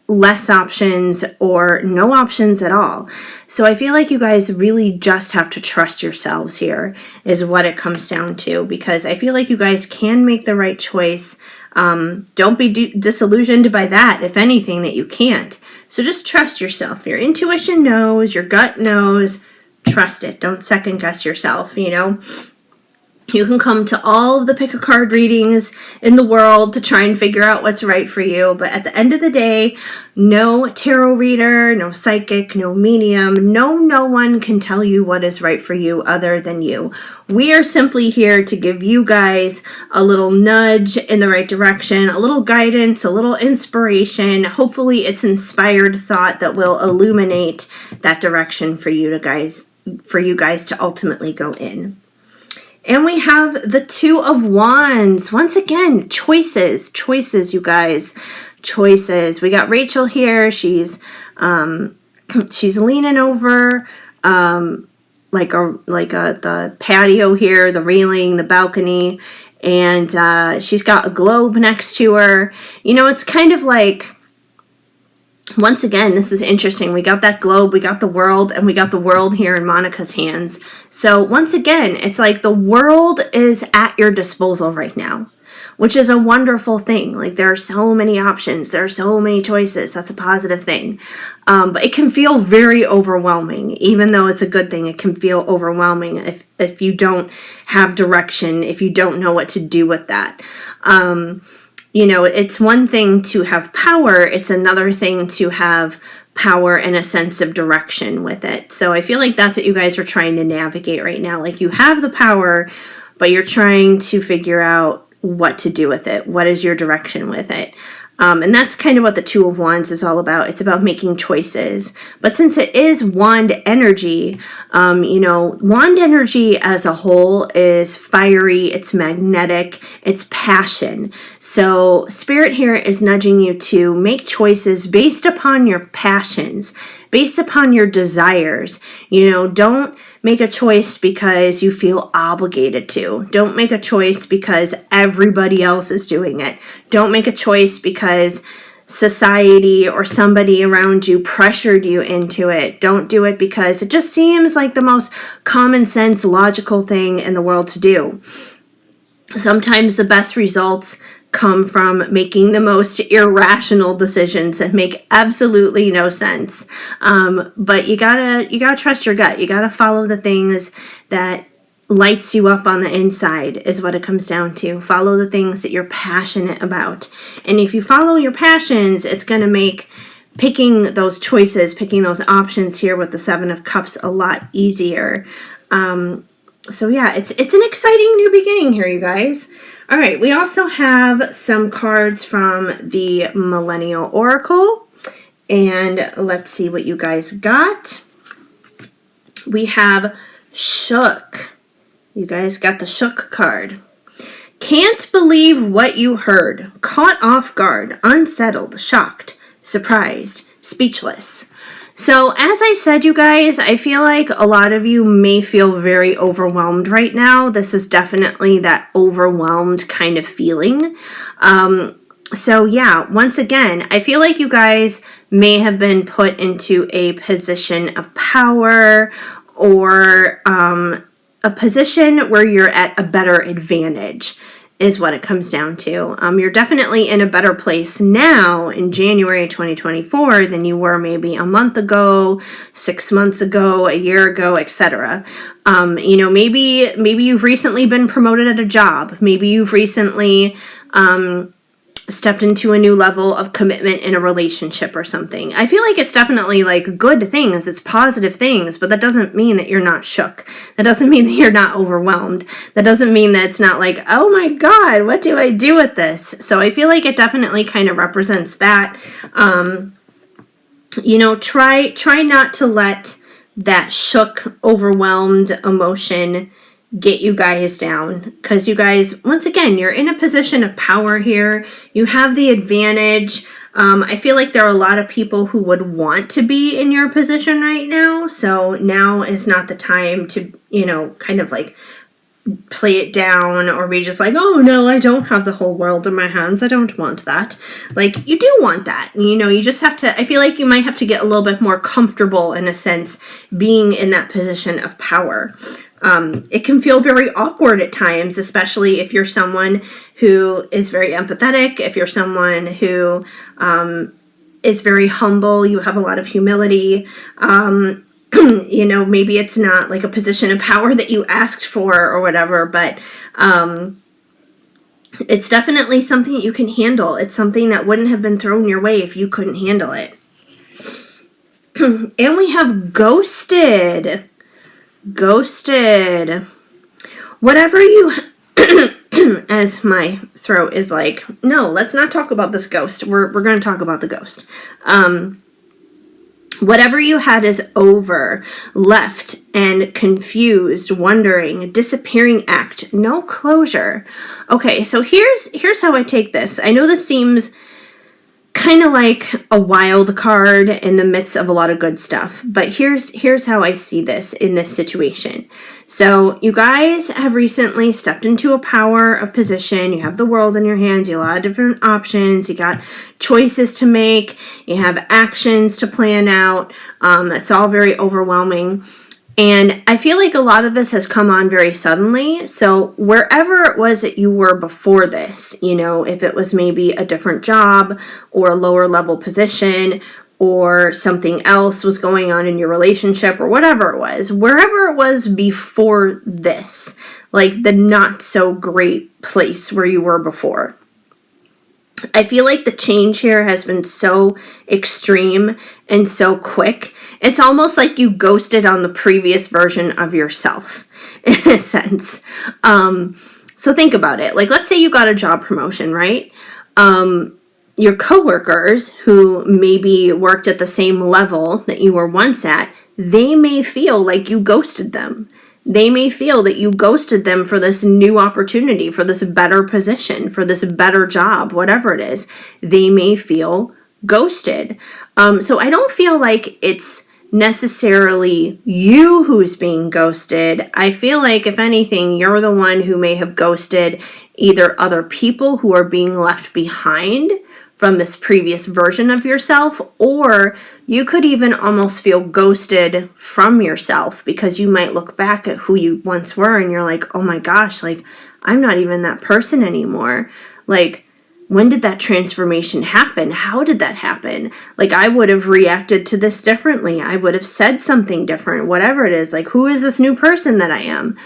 less options or no options at all. So I feel like you guys really just have to trust yourselves here is what it comes down to, because I feel like you guys can make the right choice. Don't be disillusioned by that, if anything, that you can't. So just trust yourself. Your intuition knows, your gut knows. Trust it. Don't second guess yourself, you know. You can come to all of the pick a card readings in the world to try and figure out what's right for you. But at the end of the day, no tarot reader, no psychic, no medium, no one can tell you what is right for you other than you. We are simply here to give you guys a little nudge in the right direction, a little guidance, a little inspiration. Hopefully it's inspired thought that will illuminate that direction for you guys to ultimately go in. And we have the Two of Wands. Once again, choices, you guys. Choices. We got Rachel here. She's leaning over the patio here, the railing, the balcony, and she's got a globe next to her. You know, it's kind of like, once again, this is interesting. We got that globe, we got the world, and we got the world here in Monica's hands. So once again, it's like the world is at your disposal right now, which is a wonderful thing. Like, there are so many options. There are so many choices. That's a positive thing. But it can feel very overwhelming. Even though it's a good thing, it can feel overwhelming if you don't have direction, if you don't know what to do with that. You know, it's one thing to have power. It's another thing to have power and a sense of direction with it. So I feel like that's what you guys are trying to navigate right now. Like, you have the power, but you're trying to figure out what to do with it. What is your direction with it? And that's kind of what the Two of Wands is all about. It's about making choices. But since it is wand energy, wand energy as a whole is fiery, it's magnetic, it's passion. So Spirit here is nudging you to make choices based upon your passions, based upon your desires. You know, don't make a choice because you feel obligated to. Don't make a choice because everybody else is doing it. Don't make a choice because society or somebody around you pressured you into it. Don't do it because it just seems like the most common sense, logical thing in the world to do. Sometimes the best results come from making the most irrational decisions that make absolutely no sense. But you gotta trust your gut. You gotta follow the things that lights you up on the inside is what it comes down to. Follow the things that you're passionate about. And if you follow your passions, it's going to make picking those choices, picking those options here with the Seven of Cups a lot easier. So yeah, it's an exciting new beginning here, you guys. All right, we also have some cards from the Millennial Oracle. And let's see what you guys got. We have Shook. You guys got the Shook card. Can't believe what you heard. Caught off guard, unsettled, shocked, surprised, speechless. So as I said, you guys, I feel like a lot of you may feel very overwhelmed right now. This is definitely that overwhelmed kind of feeling. So yeah, once again, I feel like you guys may have been put into a position of power or a position where you're at a better advantage is what it comes down to. You're definitely in a better place now in January 2024 than you were maybe a month ago, 6 months ago, a year ago, etc. Maybe you've recently been promoted at a job. Maybe you've recently stepped into a new level of commitment in a relationship or something. I feel like it's definitely like good things. It's positive things, but that doesn't mean that you're not shook. That doesn't mean that you're not overwhelmed. That doesn't mean that it's not like, oh my God, what do I do with this? So I feel like it definitely kind of represents that. Try not to let that shook, overwhelmed emotion get you guys down, because you guys, once again, you're in a position of power here. You have the advantage. I feel like there are a lot of people who would want to be in your position right now. So now is not the time to, kind of like play it down or be just like, oh no, I don't have the whole world in my hands. I don't want that. Like, you do want that. You just have to, I feel like you might have to get a little bit more comfortable in a sense being in that position of power. It can feel very awkward at times, especially if you're someone who is very empathetic, if you're someone who is very humble, you have a lot of humility. Maybe it's not like a position of power that you asked for or whatever, but it's definitely something that you can handle. It's something that wouldn't have been thrown your way if you couldn't handle it. And we have Ghosted. Whatever you as my throat is like, no, let's not talk about this ghost. We're going to talk about the ghost. Whatever you had is over, left, and confused, wondering, disappearing act, no closure. Okay, so here's how I take this. I know this seems kind of like a wild card in the midst of a lot of good stuff, but here's how I see this in this situation. So you guys have recently stepped into a power of position. You have the world in your hands. You have a lot of different options. You got choices to make. You have actions to plan out. It's all very overwhelming. And I feel like a lot of this has come on very suddenly. So wherever it was that you were before this, if it was maybe a different job or a lower level position or something else was going on in your relationship or whatever it was, wherever it was before this, like the not so great place where you were before, I feel like the change here has been so extreme and so quick. It's almost like you ghosted on the previous version of yourself, in a sense. So think about it. Like, let's say you got a job promotion, right? Your coworkers who maybe worked at the same level that you were once at, they may feel like you ghosted them. They may feel that you ghosted them for this new opportunity, for this better position, for this better job, whatever it is. They may feel ghosted. So I don't feel like it's necessarily you who's being ghosted. I feel like, if anything, you're the one who may have ghosted either other people who are being left behind from this previous version of yourself, or you could even almost feel ghosted from yourself, because you might look back at who you once were and you're like, oh my gosh, like, I'm not even that person anymore. Like, when did that transformation happen? How did that happen? Like, I would have reacted to this differently. I would have said something different, whatever it is. Like, who is this new person that I am?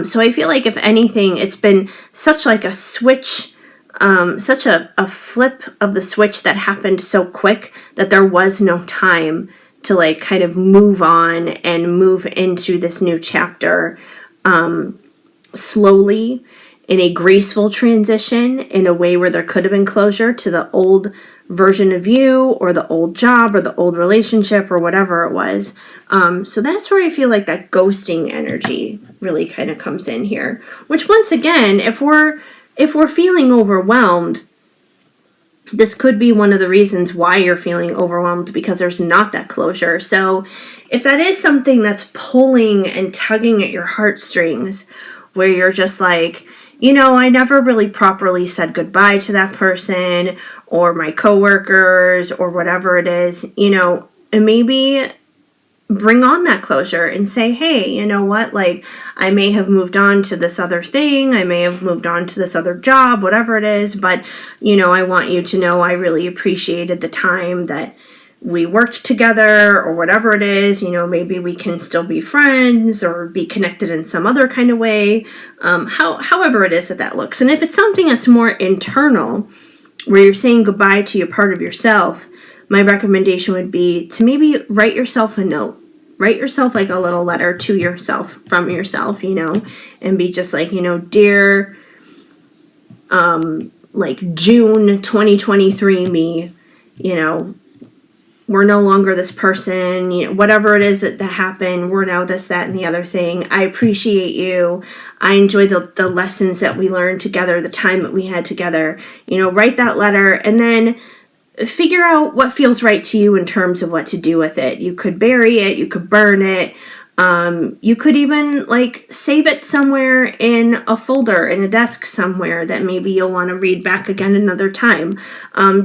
So I feel like, if anything, it's been such like a switch, such a flip of the switch that happened so quick that there was no time to like kind of move on and move into this new chapter slowly, in a graceful transition, in a way where there could have been closure to the old version of you, or the old job, or the old relationship, or whatever it was. So that's where I feel like that ghosting energy really kind of comes in here. Which, once again, if we're feeling overwhelmed, this could be one of the reasons why you're feeling overwhelmed, because there's not that closure. So if that is something that's pulling and tugging at your heartstrings, where you're just like, I never really properly said goodbye to that person, or my coworkers, or whatever it is, and maybe bring on that closure and say, hey, you know what, like, I may have moved on to this other thing, I may have moved on to this other job, whatever it is, but, I want you to know I really appreciated the time that we worked together, or whatever it is. Maybe we can still be friends or be connected in some other kind of way, however it is that looks. And if it's something that's more internal, where you're saying goodbye to a part of yourself, my recommendation would be to maybe write yourself a note. Write yourself like a little letter to yourself, from yourself, and be just like, dear, like June 2023 me, we're no longer this person, whatever it is that happened, we're now this, that, and the other thing. I appreciate you. I enjoy the lessons that we learned together, the time that we had together. Write that letter, and then figure out what feels right to you in terms of what to do with it. You could bury it, you could burn it, you could even like save it somewhere in a folder, in a desk somewhere that maybe you'll want to read back again another time.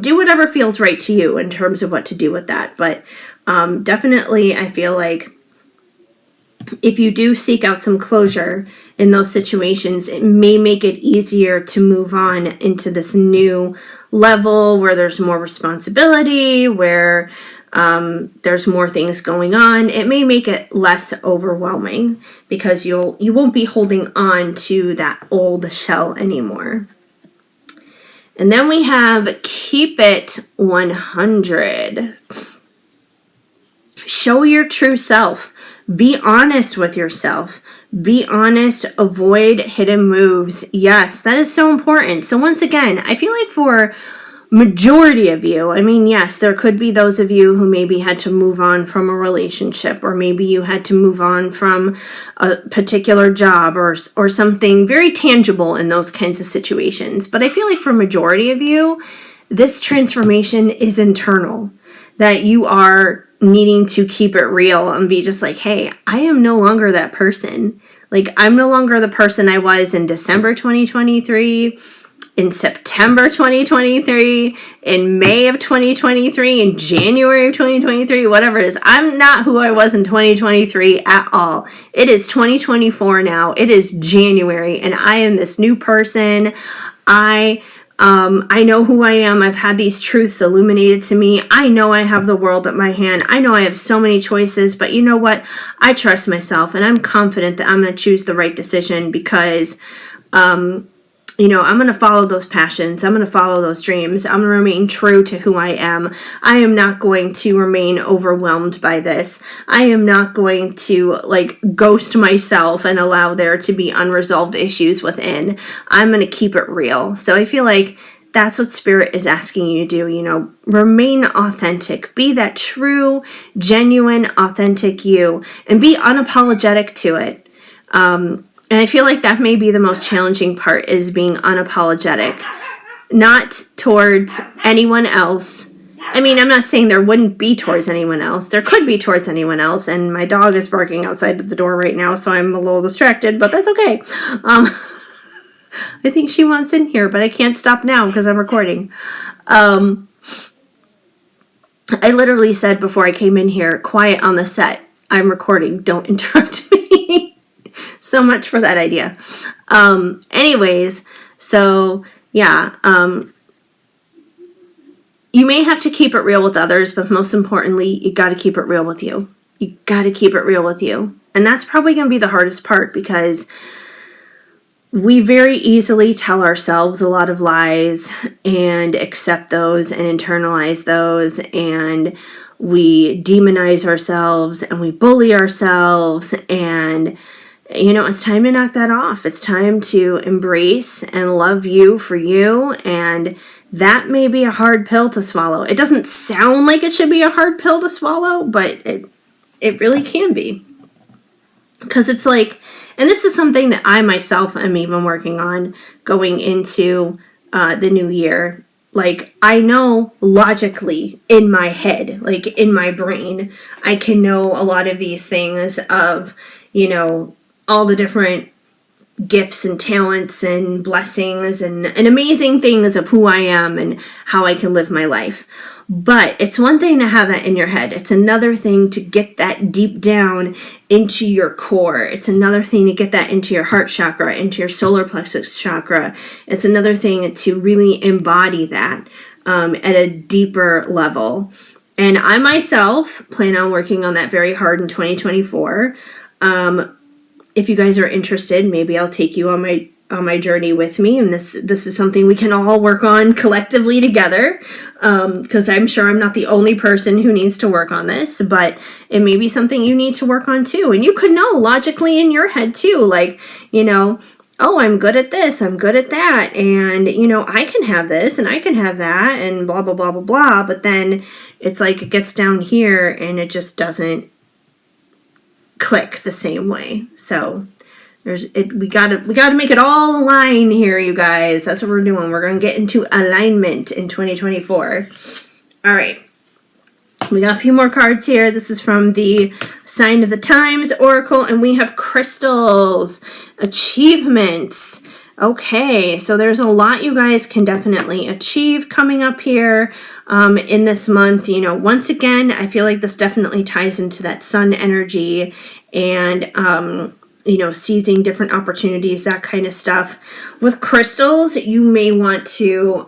Do whatever feels right to you in terms of what to do with that. But definitely, I feel like if you do seek out some closure in those situations, it may make it easier to move on into this new level where there's more responsibility, where there's more things going on. It may make it less overwhelming, because you won't be holding on to that old shell anymore. And then we have keep it 100. Show your true self. Be honest with yourself. Be honest. Avoid hidden moves. Yes, that is so important. So once again, I feel like for majority of you, yes, there could be those of you who maybe had to move on from a relationship, or maybe you had to move on from a particular job, or something very tangible in those kinds of situations. But I feel like for majority of you, this transformation is internal, that you are needing to keep it real and be just like, hey, I am no longer that person. Like, I'm no longer the person I was in December 2023, in September 2023, in May of 2023, in January of 2023, whatever it is. I'm not who I was in 2023 at all. It is 2024 now. It is January, and I am this new person. I know who I am. I've had these truths illuminated to me. I know I have the world at my hand. I know I have so many choices, but you know what? I trust myself, and I'm confident that I'm going to choose the right decision, because, I'm going to follow those passions. I'm going to follow those dreams. I'm going to remain true to who I am. I am not going to remain overwhelmed by this. I am not going to ghost myself and allow there to be unresolved issues within. I'm going to keep it real. So I feel like that's what Spirit is asking you to do, remain authentic, be that true, genuine, authentic you, and be unapologetic to it. And I feel like that may be the most challenging part, is being unapologetic, not towards anyone else, I mean, I'm not saying there wouldn't be towards anyone else. There could be towards anyone else, and my dog is barking outside of the door right now, so I'm a little distracted, but that's okay. I think she wants in here, but I can't stop now because I'm recording. I literally said before I came in here, quiet on the set. I'm recording. Don't interrupt me. So much for that idea. Anyways, so yeah, you may have to keep it real with others, but most importantly, you got to keep it real with you. You got to keep it real with you. And that's probably going to be the hardest part, because we very easily tell ourselves a lot of lies and accept those and internalize those, and we demonize ourselves and we bully ourselves, and it's time to knock that off. It's time to embrace and love you for you, and that may be a hard pill to swallow. It doesn't sound like it should be a hard pill to swallow, but it really can be. Because it's like, and this is something that I myself am even working on going into the new year. Like, I know logically in my head, like in my brain, I can know a lot of these things of, all the different gifts and talents and blessings and amazing things of who I am and how I can live my life. But it's one thing to have that in your head. It's another thing to get that deep down into your core. It's another thing to get that into your heart chakra, into your solar plexus chakra. It's another thing to really embody that at a deeper level. And I myself plan on working on that very hard in 2024. If you guys are interested, maybe I'll take you on my journey with me, and this is something we can all work on collectively together, because I'm sure I'm not the only person who needs to work on this, but it may be something you need to work on too. And you could know logically in your head too, like, oh, I'm good at this, I'm good at that, and I can have this and I can have that, and blah blah blah blah blah. But then it's like it gets down here and it just doesn't click the same way. So we gotta make it all align here, you guys. That's what we're doing. We're gonna get into alignment in 2024. All right, we got a few more cards here. This is from the Sign of the Times Oracle, and we have crystals, achievements. Okay, so there's a lot you guys can definitely achieve coming up here in this month. Once again, I feel like this definitely ties into that sun energy and, seizing different opportunities, that kind of stuff. With crystals, you may want to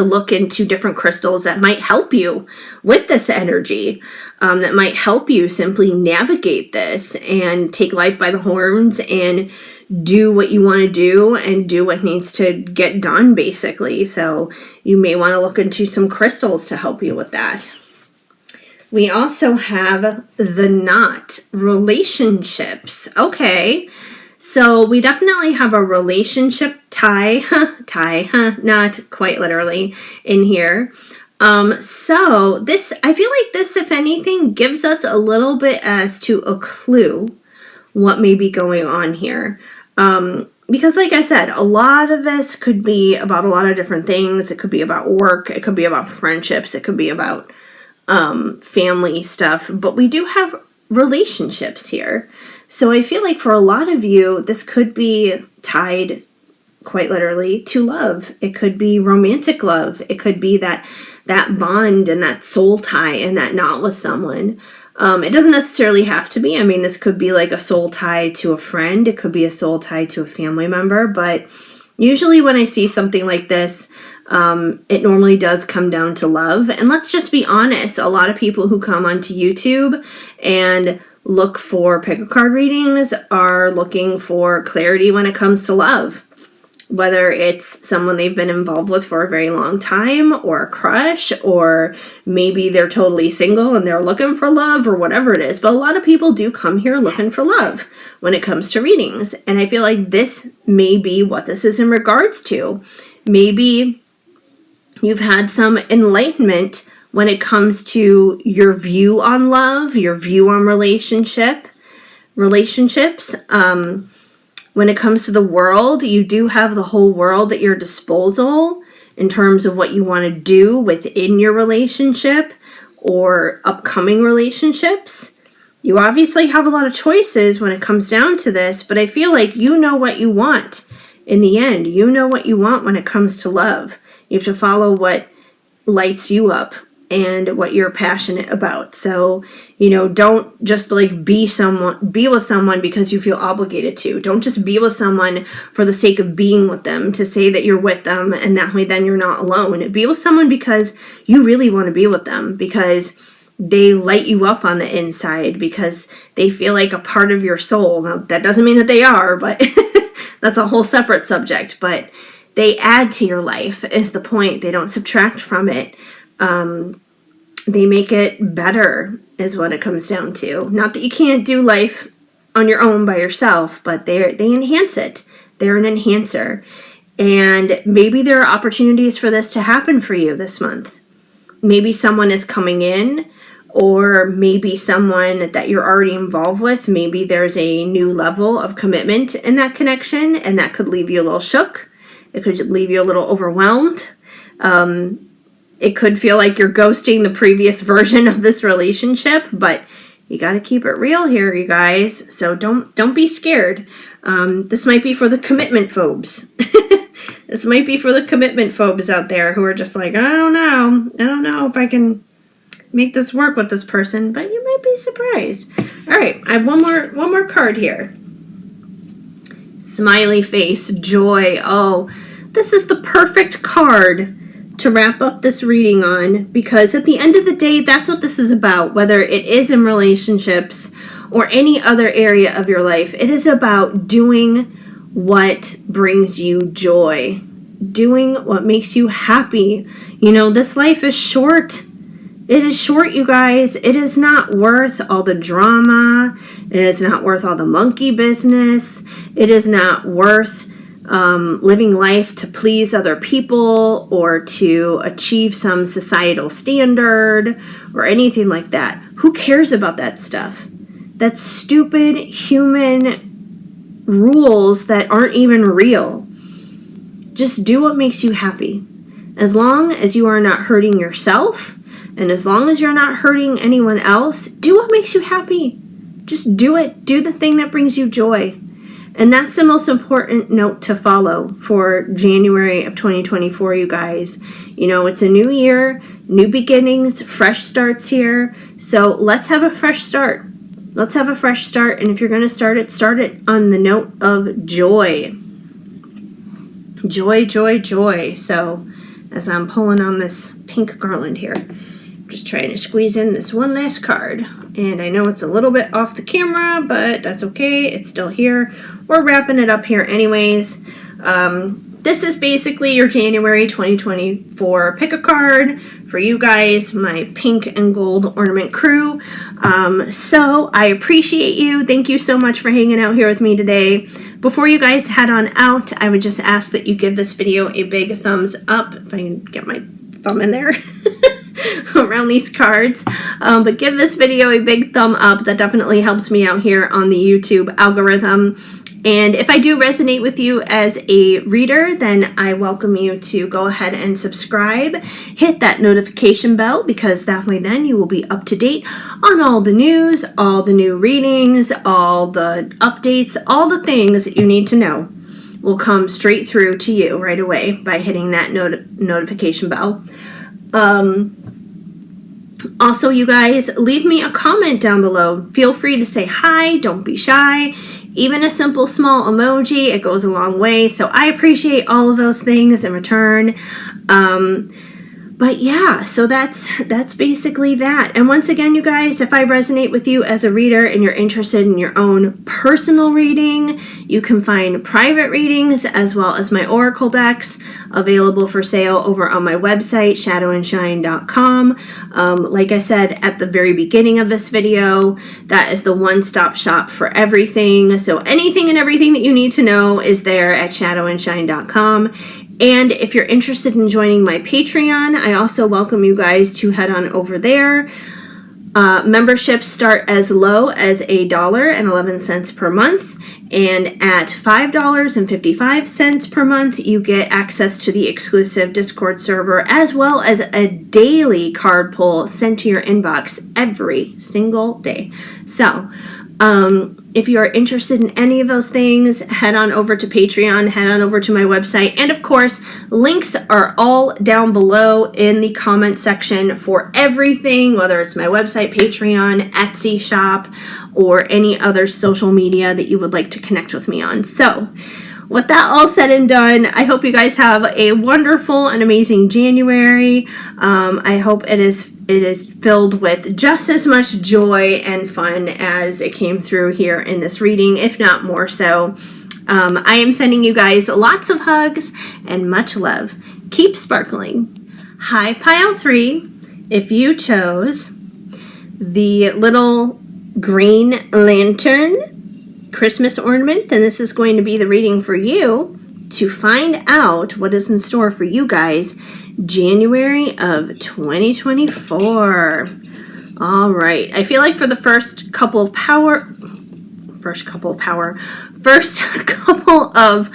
look into different crystals that might help you with this energy, that might help you simply navigate this and take life by the horns and do what you want to do and do what needs to get done, basically. So you may want to look into some crystals to help you with that. We also have the Knot, relationships. Okay, so we definitely have a relationship tie, not quite literally in here. So this, I feel like this, if anything, gives us a little bit as to a clue what may be going on here. Because like I said, a lot of this could be about a lot of different things. It could be about work. It could be about friendships. It could be about family stuff. But we do have relationships here. So I feel like for a lot of you, this could be tied quite literally to love. It could be romantic love. It could be that bond and that soul tie and that knot with someone. It doesn't necessarily have to be. I mean, this could be like a soul tie to a friend. It could be a soul tie to a family member. But usually when I see something like this, it normally does come down to love. And let's just be honest. A lot of people who come onto YouTube and look for pick-a card readings are looking for clarity when it comes to love. Whether it's someone they've been involved with for a very long time, or a crush, or maybe they're totally single and they're looking for love, or whatever it is. But a lot of people do come here looking for love when it comes to readings. And I feel like this may be what this is in regards to. Maybe you've had some enlightenment when it comes to your view on love, your view on relationships. When it comes to the world, you do have the whole world at your disposal in terms of what you want to do within your relationship or upcoming relationships. You obviously have a lot of choices when it comes down to this, but I feel like you know what you want in the end. You know what you want when it comes to love. You have to follow what lights you up and what you're passionate about. So, don't just be with someone because you feel obligated to. Don't just be with someone for the sake of being with them, to say that you're with them and that way then you're not alone. Be with someone because you really want to be with them, because they light you up on the inside, because they feel like a part of your soul. Now, that doesn't mean that they are, but that's a whole separate subject. But they add to your life is the point. They don't subtract from it. They make it better is what it comes down to. Not that you can't do life on your own by yourself, but they enhance it. They're an enhancer. And maybe there are opportunities for this to happen for you this month. Maybe someone is coming in, or maybe someone that you're already involved with. Maybe there's a new level of commitment in that connection, and that could leave you a little shook. It could leave you a little overwhelmed. It could feel like you're ghosting the previous version of this relationship, but you got to keep it real here, you guys. So don't be scared. This might be for the commitment phobes. This might be for the commitment phobes out there who are just like, I don't know if I can make this work with this person, but you might be surprised. All right, I have one more card here. Smiley face, joy. Oh, this is the perfect card to wrap up this reading on, because at the end of the day, that's what this is about. Whether it is in relationships or any other area of your life, it is about doing what brings you joy, doing what makes you happy. This life is short. It is short, you guys. It is not worth all the drama. It is not worth all the monkey business. It is not worth living life to please other people or to achieve some societal standard or anything like that. Who cares about that stuff? That's stupid human rules that aren't even real. Just do what makes you happy. As long as you are not hurting yourself, and as long as you're not hurting anyone else, do what makes you happy. Just do it. Do the thing that brings you joy. And that's the most important note to follow for January of 2024, you guys. It's a new year, new beginnings, fresh starts here. So let's have a fresh start. Let's have a fresh start. And if you're going to start it on the note of joy. Joy, joy, joy. So as I'm pulling on this pink garland here, I'm just trying to squeeze in this one last card. And I know it's a little bit off the camera, but that's okay. It's still here. We're wrapping it up here anyways. This is basically your January 2024 pick a card for you guys, my pink and gold ornament crew. So I appreciate you. Thank you so much for hanging out here with me today. Before you guys head on out, I would just ask that you give this video a big thumbs up. If I can get my thumb in there. Around these cards, but give this video a big thumb up. That definitely helps me out here on the YouTube algorithm. And if I do resonate with you as a reader, then I welcome you to go ahead and subscribe, hit that notification bell, because that way then you will be up to date on all the news, all the new readings, all the updates, all the things that you need to know will come straight through to you right away by hitting that notification bell. Also, you guys, leave me a comment down below. Feel free to say hi. Don't be shy. Even a simple small emoji, it goes a long way. So I appreciate all of those things in return. But yeah, so that's basically that. And once again, you guys, if I resonate with you as a reader and you're interested in your own personal reading, you can find private readings as well as my oracle decks available for sale over on my website, shadowandshine.com. Like I said at the very beginning of this video, that is the one-stop shop for everything. So anything and everything that you need to know is there at shadowandshine.com. And if you're interested in joining my Patreon, I also welcome you guys to head on over there. Memberships start as low as $1.11 per month, and at $5.55 per month, you get access to the exclusive Discord server, as well as a daily card pull sent to your inbox every single day. So, if you are interested in any of those things, head on over to Patreon, head on over to my website, and of course, links are all down below in the comment section for everything, whether it's my website, Patreon, Etsy shop, or any other social media that you would like to connect with me on. So, with that all said and done, I hope you guys have a wonderful and amazing January. I hope it is filled with just as much joy and fun as it came through here in this reading, if not more so. I am sending you guys lots of hugs and much love. Keep sparkling. Hi, Pile 3. If you chose the little green lantern Christmas ornament, then this is going to be the reading for you to find out what is in store for you guys January of 2024. All right. I feel like for the first couple of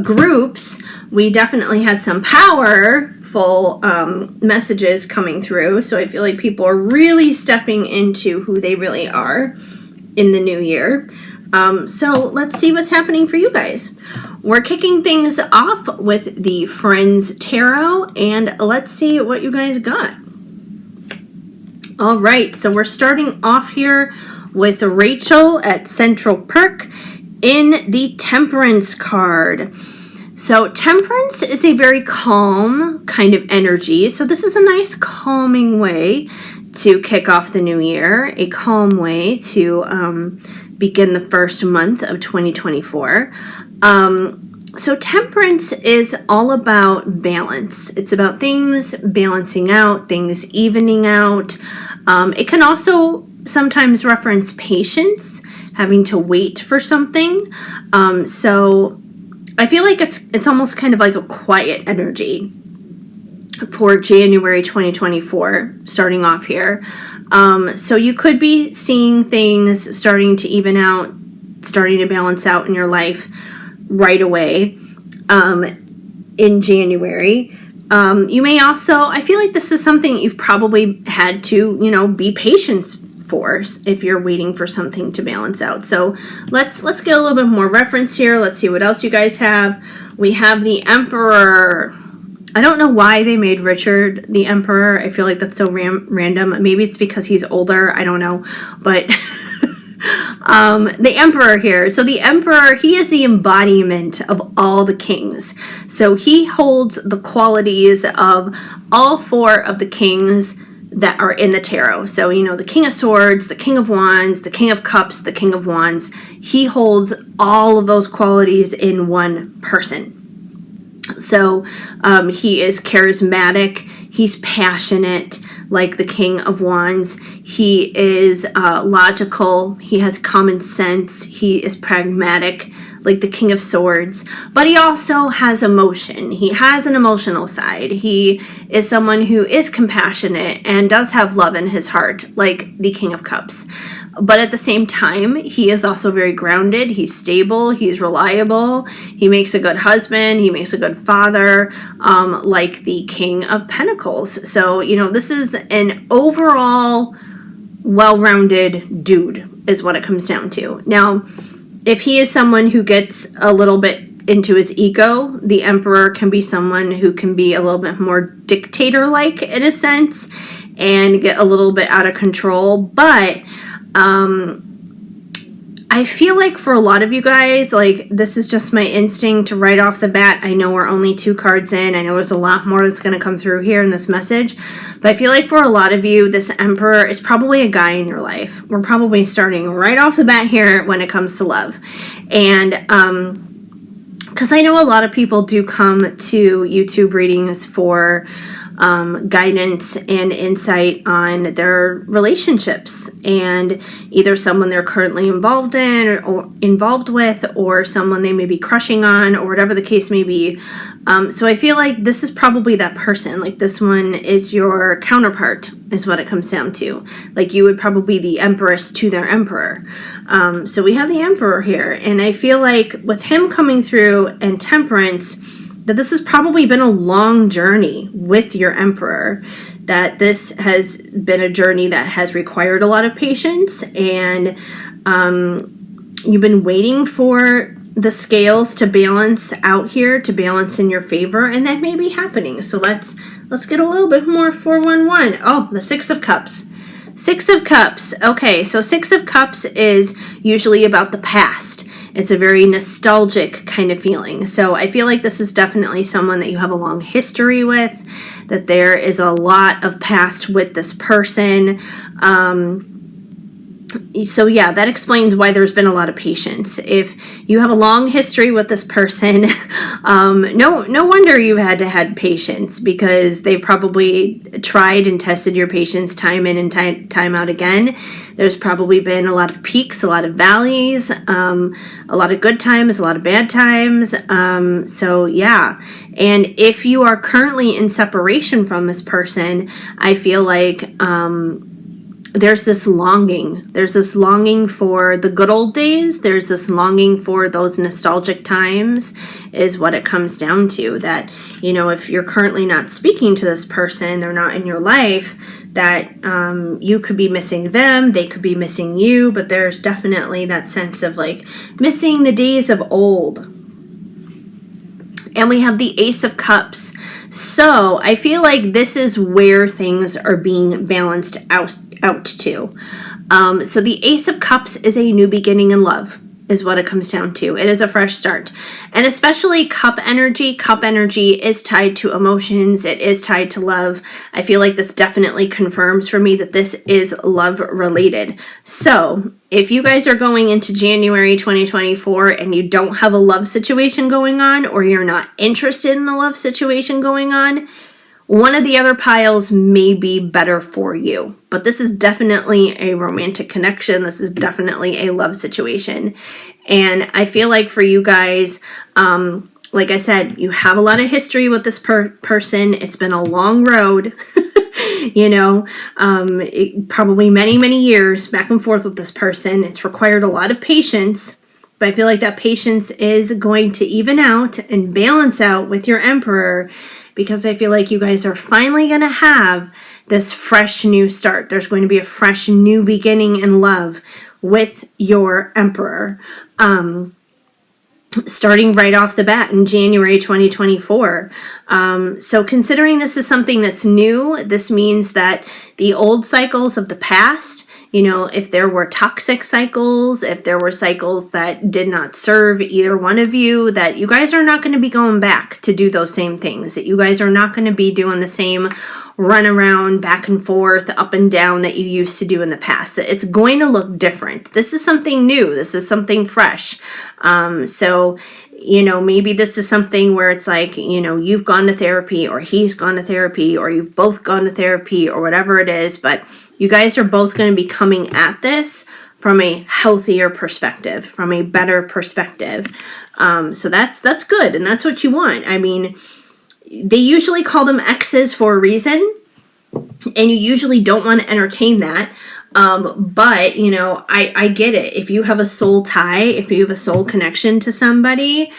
groups, we definitely had some powerful messages coming through. So I feel like people are really stepping into who they really are in the new year. So let's see what's happening for you guys. We're kicking things off with the Friends Tarot, and let's see what you guys got. All right, so we're starting off here with Rachel at Central Perk in the Temperance card. So Temperance is a very calm kind of energy, so this is a nice calming way to kick off the new year, a calm way to begin the first month of 2024. So Temperance is all about balance. It's about things balancing out, things evening out. It can also sometimes reference patience, having to wait for something. So I feel like it's almost kind of like a quiet energy for January 2024, starting off here. So you could be seeing things starting to even out, starting to balance out in your life right away in January. You may also, I feel like this is something you've probably had to, be patient for if you're waiting for something to balance out. So let's get a little bit more reference here. Let's see what else you guys have. We have the Emperor. I don't know why they made Richard the Emperor. I feel like that's so random. Maybe it's because he's older. I don't know. But the Emperor here. So the Emperor, he is the embodiment of all the kings. So he holds the qualities of all four of the kings that are in the tarot. So, the King of Swords, the King of Wands, the King of Cups, the King of Wands. He holds all of those qualities in one person. So he is charismatic, he's passionate like the King of Wands, he is logical, he has common sense, he is pragmatic like the King of Swords, but he also has emotion. He has an emotional side. He is someone who is compassionate and does have love in his heart like the King of Cups. But at the same time, he is also very grounded. He's stable. He's reliable. He makes a good husband. He makes a good father, like the King of Pentacles. So, this is an overall well-rounded dude is what it comes down to. Now, if he is someone who gets a little bit into his ego, the Emperor can be someone who can be a little bit more dictator-like in a sense and get a little bit out of control. But I feel like for a lot of you guys, this is just my instinct right off the bat. I know we're only 2 cards in. I know there's a lot more that's going to come through here in this message. But I feel like for a lot of you, this Emperor is probably a guy in your life. We're probably starting right off the bat here when it comes to love. And because I know a lot of people do come to YouTube readings for guidance and insight on their relationships, and either someone they're currently involved in or involved with, or someone they may be crushing on, or whatever the case may be. So I feel like this is probably that person. Like, this one is your counterpart, is what it comes down to. Like, you would probably be the empress to their emperor. So we have the emperor here, and I feel like with him coming through and temperance, that this has probably been a long journey with your emperor, that this has been a journey that has required a lot of patience, and you've been waiting for the scales to balance out here, to balance in your favor, and that may be happening. So let's get a little bit more 411. Oh, the Six of Cups. Six of Cups. Okay, so Six of Cups is usually about the past. It's a very nostalgic kind of feeling. So I feel like this is definitely someone that you have a long history with, that there is a lot of past with this person. So yeah, that explains why there's been a lot of patience. If you have a long history with this person, no wonder you had to have patience, because they probably tried and tested your patience time in and time out again. There's probably been a lot of peaks, a lot of valleys, a lot of good times, a lot of bad times. So yeah, and if you are currently in separation from this person, I feel like there's this longing. There's this longing for the good old days. There's this longing for those nostalgic times, is what it comes down to. That, you know, if you're currently not speaking to this person, they're not in your life, that you could be missing them, they could be missing you, but there's definitely that sense of like missing the days of old. And we have the Ace of Cups. So I feel like this is where things are being balanced out to. So the Ace of Cups is a new beginning in love, is what it comes down to. It is a fresh start. And especially cup energy is tied to emotions. It is tied to love. I feel like this definitely confirms for me that this is love related. So if you guys are going into January 2024 and you don't have a love situation going on, or you're not interested in a love situation going on, one of the other piles may be better for you. But this is definitely a romantic connection. This is definitely a love situation. And I feel like for you guys, like I said, you have a lot of history with this person. It's been a long road. You know, probably many, many years back and forth with this person. It's required a lot of patience. But I feel like that patience is going to even out and balance out with your emperor, because I feel like you guys are finally going to have this fresh new start. There's going to be a fresh new beginning in love with your emperor. Starting right off the bat in January 2024. So considering this is something that's new, this means that the old cycles of the past, you know, if there were toxic cycles, if there were cycles that did not serve either one of you, that you guys are not going to be going back to do those same things, that you guys are not going to be doing the same run around back and forth, up and down that you used to do in the past. It's going to look different. This is something new. This is something fresh. So, you know, maybe this is something where it's like, you know, you've gone to therapy, or he's gone to therapy, or you've both gone to therapy, or whatever it is, but you guys are both going to be coming at this from a healthier perspective, from a better perspective. So that's good, and that's what you want. I mean, they usually call them exes for a reason, and you usually don't want to entertain that. But, you know, I get it. If you have a soul tie, if you have a soul connection to somebody,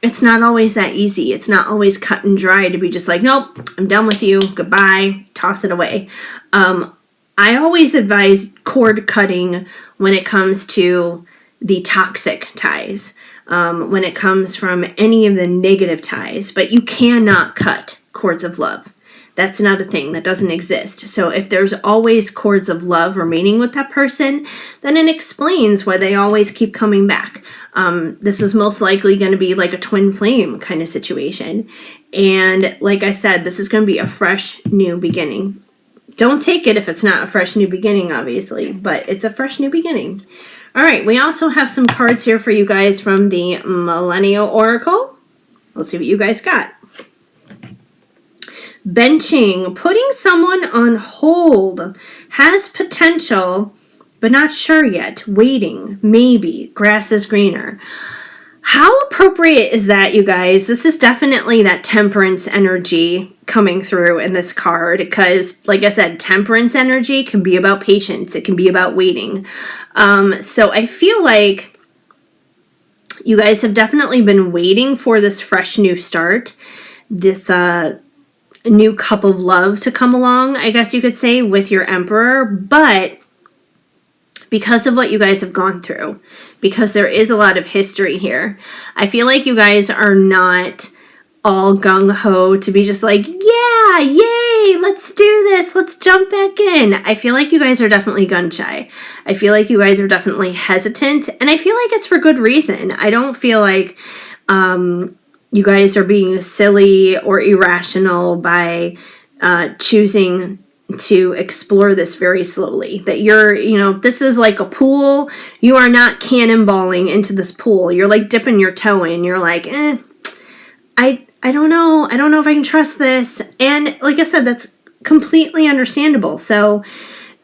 it's not always that easy. It's not always cut and dry to be just like, nope, I'm done with you. Goodbye. Toss it away. I always advise cord cutting when it comes to the toxic ties, when it comes from any of the negative ties, but you cannot cut cords of love. That's not a thing. That doesn't exist. So if there's always cords of love remaining with that person, then it explains why they always keep coming back. This is most likely going to be like a twin flame kind of situation. And like I said, this is going to be a fresh new beginning. Don't take it if it's not a fresh new beginning, obviously, but it's a fresh new beginning. All right, we also have some cards here for you guys from the Millennial Oracle. Let's see what you guys got. benching, putting someone on hold, has potential, but not sure yet, waiting, maybe, grass is greener. How appropriate is that, you guys? This is definitely that temperance energy coming through in this card because, like I said, temperance energy can be about patience. It can be about waiting. So I feel like you guys have definitely been waiting for this fresh new start, this new cup of love to come along, I guess you could say, with your Emperor. But because of what you guys have gone through, because there is a lot of history here, I feel like you guys are not all gung-ho to be just like, yeah, yay, let's do this, let's jump back in. I feel like you guys are definitely gun-shy. I feel like you guys are definitely hesitant, and I feel like it's for good reason. I don't feel like you guys are being silly or irrational by choosing to explore this very slowly. That this is like a pool. You are not cannonballing into this pool. You're like dipping your toe in. You're like, I don't know. I don't know if I can trust this. And like I said, that's completely understandable. So,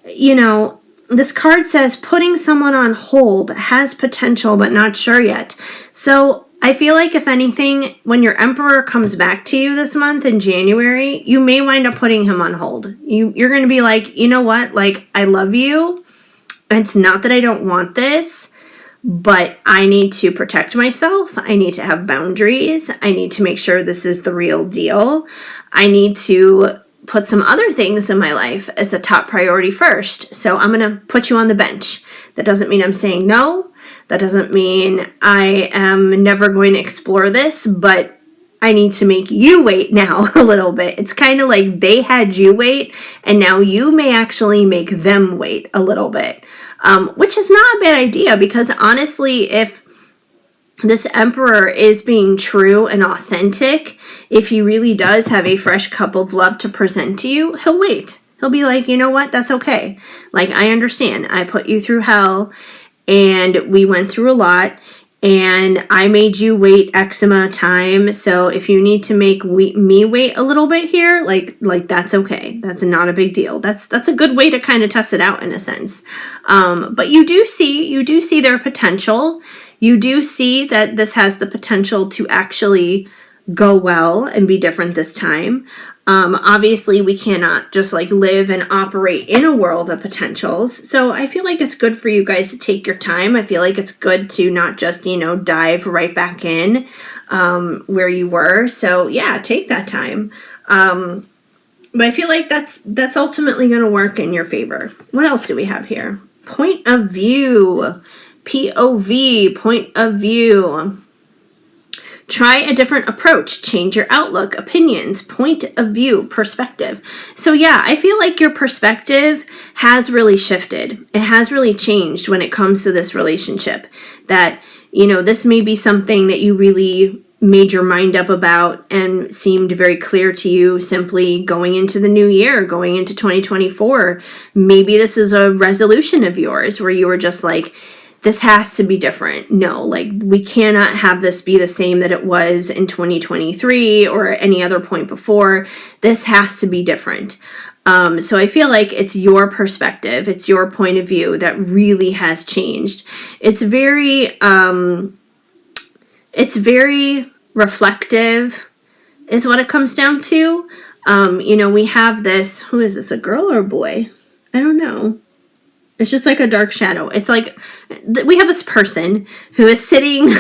this card says putting someone on hold has potential, but not sure yet. So I feel like, if anything, when your Emperor comes back to you this month in January, you may wind up putting him on hold. You're going to be like, you know what? Like, I love you. It's not that I don't want this, but I need to protect myself. I need to have boundaries. I need to make sure this is the real deal. I need to put some other things in my life as the top priority first. So I'm going to put you on the bench. That doesn't mean I'm saying no. That doesn't mean I am never going to explore this, but I need to make you wait now a little bit. It's kind of like they had you wait, and now you may actually make them wait a little bit, which is not a bad idea, because honestly, if this Emperor is being true and authentic, if he really does have a fresh cup of love to present to you, he'll wait. He'll be like, you know what, that's okay. Like, I understand. I put you through hell, and we went through a lot, and I made you wait X amount of time. So if you need to make me wait a little bit here, like that's okay. That's not a big deal. That's a good way to kind of test it out in a sense. But you do see their potential. You do see that this has the potential to actually go well and be different this time. Obviously, we cannot just like live and operate in a world of potentials. So I feel like it's good for you guys to take your time. I feel like it's good to not just, dive right back in where you were. So yeah, take that time. But I feel like that's ultimately going to work in your favor. What else do we have here? Point of view. POV, point of view. Try a different approach, change your outlook, opinions, point of view, perspective. So yeah, I feel like your perspective has really shifted. It has really changed when it comes to this relationship. That, this may be something that you really made your mind up about and seemed very clear to you simply going into the new year, going into 2024. Maybe this is a resolution of yours where you were just like, this has to be different. No, like, we cannot have this be the same that it was in 2023 or any other point before. This has to be different. So I feel like it's your perspective, it's your point of view that really has changed. It's very reflective is what it comes down to. We have this, who is this, a girl or a boy? I don't know. It's just like a dark shadow. It's like we have this person who is sitting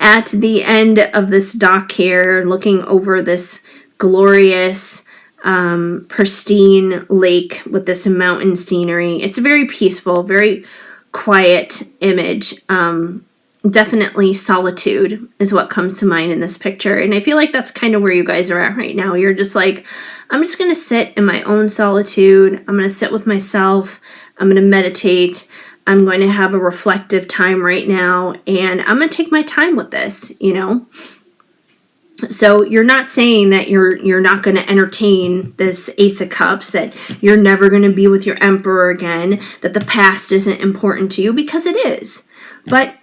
at the end of this dock here, looking over this glorious, pristine lake with this mountain scenery. It's a very peaceful, very quiet image. Definitely solitude is what comes to mind in this picture. And I feel like that's kind of where you guys are at right now. You're just like, I'm just going to sit in my own solitude. I'm going to sit with myself. I'm going to meditate. I'm going to have a reflective time right now, and I'm going to take my time with this, So you're not saying that you're not going to entertain this Ace of Cups, that you're never going to be with your Emperor again, that the past isn't important to you, because it is. But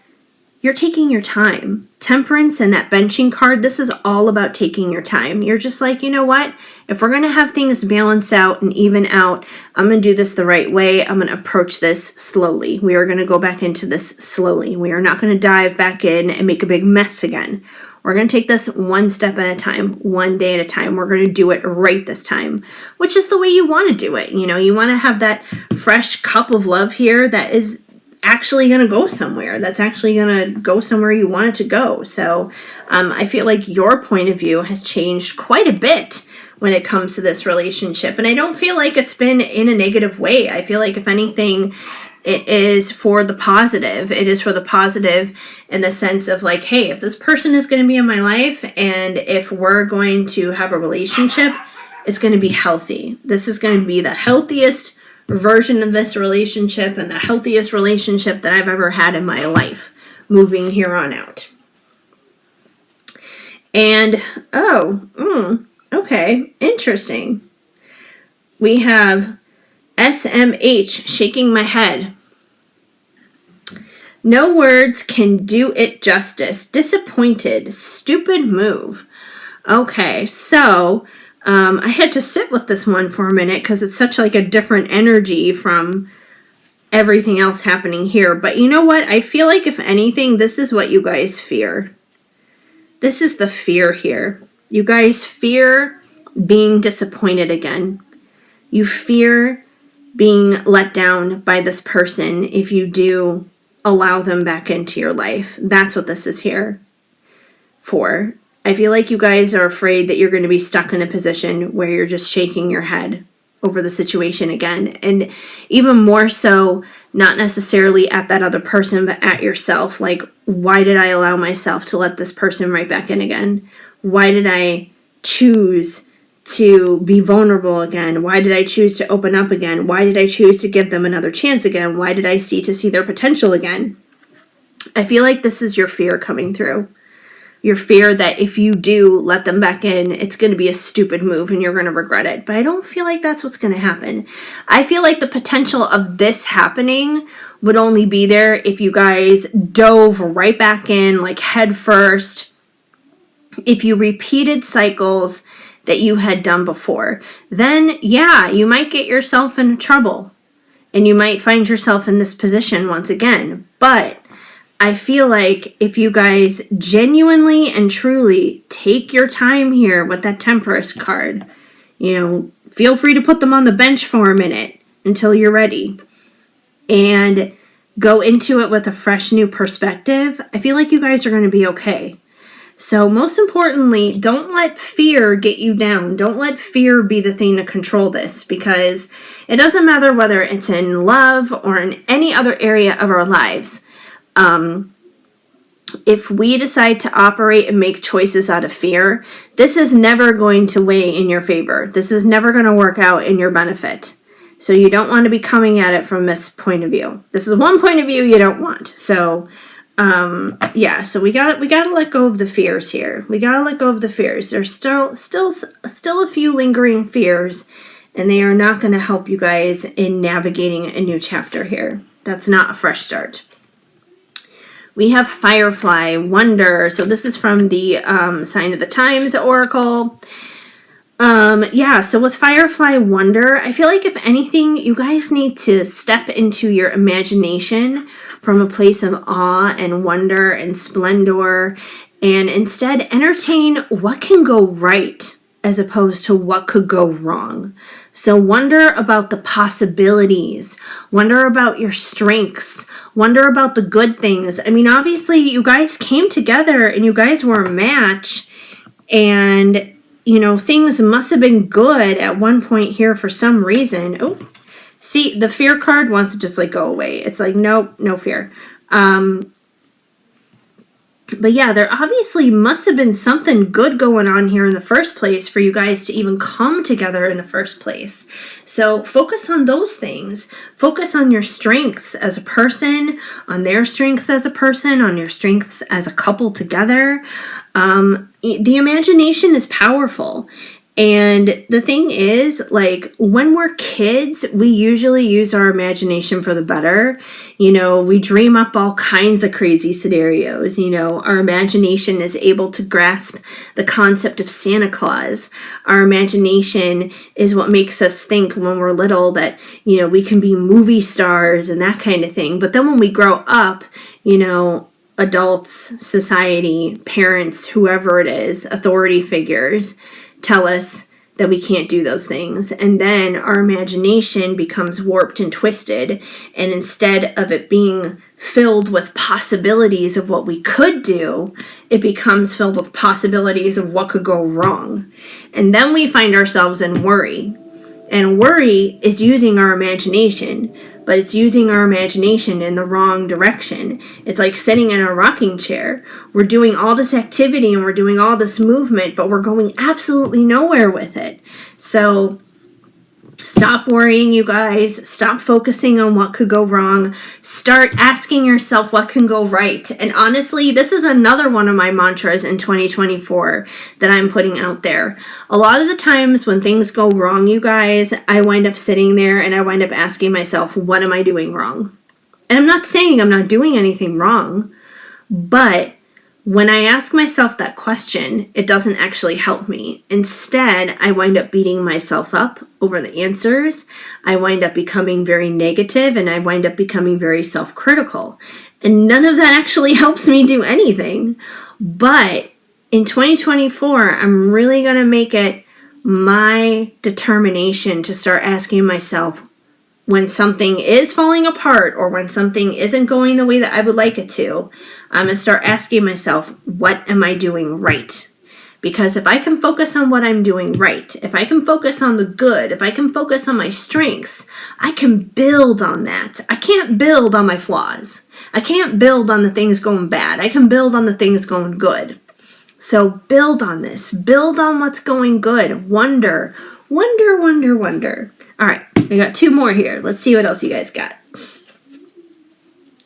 you're taking your time. Temperance and that benching card, this is all about taking your time. You're just like, you know what? If we're going to have things balance out and even out, I'm going to do this the right way. I'm going to approach this slowly. We are going to go back into this slowly. We are not going to dive back in and make a big mess again. We're going to take this one step at a time, one day at a time. We're going to do it right this time, which is the way you want to do it. You know, you want to have that fresh cup of love here that is actually going to go somewhere. That's actually going to go somewhere you want it to go. So I feel like your point of view has changed quite a bit when it comes to this relationship. And I don't feel like it's been in a negative way. I feel like, if anything, it is for the positive. It is for the positive in the sense of like, hey, if this person is going to be in my life and if we're going to have a relationship, it's going to be healthy. This is going to be the healthiest version of this relationship and the healthiest relationship that I've ever had in my life moving here on out. And, okay, interesting. We have SMH, shaking my head. No words can do it justice. Disappointed. Stupid move. Okay, so I had to sit with this one for a minute because it's such like a different energy from everything else happening here. But you know what? I feel like, if anything, this is what you guys fear. This is the fear here. You guys fear being disappointed again. You fear being let down by this person if you do allow them back into your life. That's what this is here for. I feel like you guys are afraid that you're going to be stuck in a position where you're just shaking your head over the situation again. And even more so, not necessarily at that other person, but at yourself. Like, why did I allow myself to let this person right back in again? Why did I choose to be vulnerable again? Why did I choose to open up again? Why did I choose to give them another chance again? Why did I see their potential again? I feel like this is your fear coming through. Your fear that if you do let them back in, it's going to be a stupid move and you're going to regret it. But I don't feel like that's what's going to happen. I feel like the potential of this happening would only be there if you guys dove right back in, like head first. If you repeated cycles that you had done before, then yeah, you might get yourself in trouble and you might find yourself in this position once again. But I feel like if you guys genuinely and truly take your time here with that Temperance card, you know, feel free to put them on the bench for a minute until you're ready and go into it with a fresh new perspective. I feel like you guys are going to be okay. So most importantly, don't let fear get you down. Don't let fear be the thing to control this, because it doesn't matter whether it's in love or in any other area of our lives. If we decide to operate and make choices out of fear, this is never going to weigh in your favor. This is never going to work out in your benefit. So you don't want to be coming at it from this point of view. This is one point of view you don't want. So so we got to let go of the fears here. We got to let go of the fears. There's still a few lingering fears, and they are not going to help you guys in navigating a new chapter here. That's not a fresh start. We have Firefly, Wonder. So this is from the Sign of the Times Oracle. So with Firefly, Wonder, I feel like if anything, you guys need to step into your imagination from a place of awe and wonder and splendor, and instead entertain what can go right as opposed to what could go wrong. So wonder about the possibilities, wonder about your strengths, wonder about the good things. I mean, obviously you guys came together and you guys were a match, and you know, things must have been good at one point here for some reason. Oh, see, the fear card wants to just like go away. It's like, nope, no fear. But yeah, there obviously must have been something good going on here in the first place for you guys to even come together in the first place. So focus on those things. Focus on your strengths as a person, on their strengths as a person, on your strengths as a couple together. The imagination is powerful. And the thing is, like, when we're kids, we usually use our imagination for the better. You know, we dream up all kinds of crazy scenarios. You know, our imagination is able to grasp the concept of Santa Claus. Our imagination is what makes us think when we're little that, you know, we can be movie stars and that kind of thing. But then when we grow up, you know, adults, society, parents, whoever it is, authority figures, tell us that we can't do those things. And then our imagination becomes warped and twisted. And instead of it being filled with possibilities of what we could do, it becomes filled with possibilities of what could go wrong. And then we find ourselves in worry. And worry is using our imagination, but it's using our imagination in the wrong direction. It's like sitting in a rocking chair. We're doing all this activity and we're doing all this movement, but we're going absolutely nowhere with it. So stop worrying, you guys. Stop focusing on what could go wrong. Start asking yourself what can go right. And honestly, this is another one of my mantras in 2024 that I'm putting out there. A lot of the times when things go wrong, you guys, I wind up sitting there and I wind up asking myself, what am I doing wrong? And I'm not saying I'm not doing anything wrong, but when I ask myself that question, it doesn't actually help me. Instead, I wind up beating myself up over the answers. I wind up becoming very negative and I wind up becoming very self-critical. And none of that actually helps me do anything. But in 2024, I'm really going to make it my determination to start asking myself, when something is falling apart or when something isn't going the way that I would like it to, I'm going to start asking myself, what am I doing right? Because if I can focus on what I'm doing right, if I can focus on the good, if I can focus on my strengths, I can build on that. I can't build on my flaws. I can't build on the things going bad. I can build on the things going good. So build on this. Build on what's going good. Wonder. All right, we got 2 more here. Let's see what else you guys got.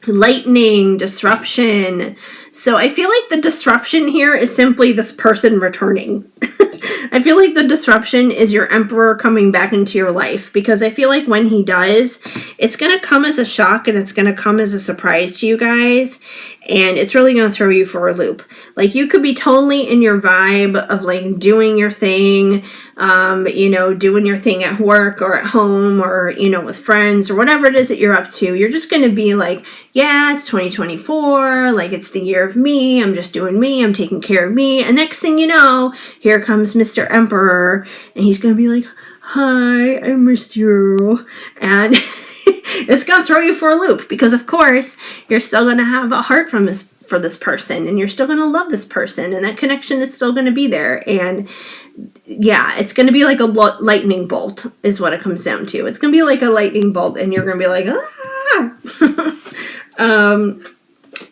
Lightning, disruption. So I feel like the disruption here is simply this person returning. I feel like the disruption is your emperor coming back into your life, because I feel like when he does, it's going to come as a shock and it's going to come as a surprise to you guys, and it's really going to throw you for a loop. Like, you could be totally in your vibe of like doing your thing, you know, doing your thing at work or at home or, you know, with friends or whatever it is that you're up to. You're just going to be like, yeah, it's 2024. Like, it's the year of me. I'm just doing me. I'm taking care of me. And next thing you know, here comes Mr. Emperor, and he's going to be like, hi, I missed you. And it's going to throw you for a loop, because of course you're still going to have a heart for this person, and you're still going to love this person, and that connection is still going to be there. And yeah, it's going to be like a lightning bolt is what it comes down to. It's going to be like a lightning bolt, and you're going to be like, ah.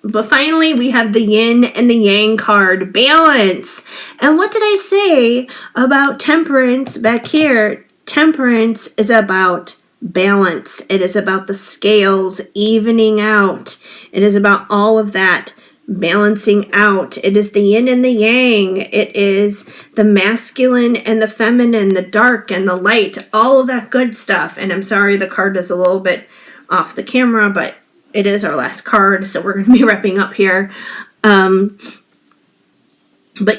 But finally, we have the yin and the yang card, balance. And what did I say about temperance back here? Temperance is about balance. It is about the scales evening out. It is about all of that balancing out. It is the yin and the yang. It is the masculine and the feminine, the dark and the light, all of that good stuff. And I'm sorry the card is a little bit off the camera, but it is our last card, so we're going to be wrapping up here. But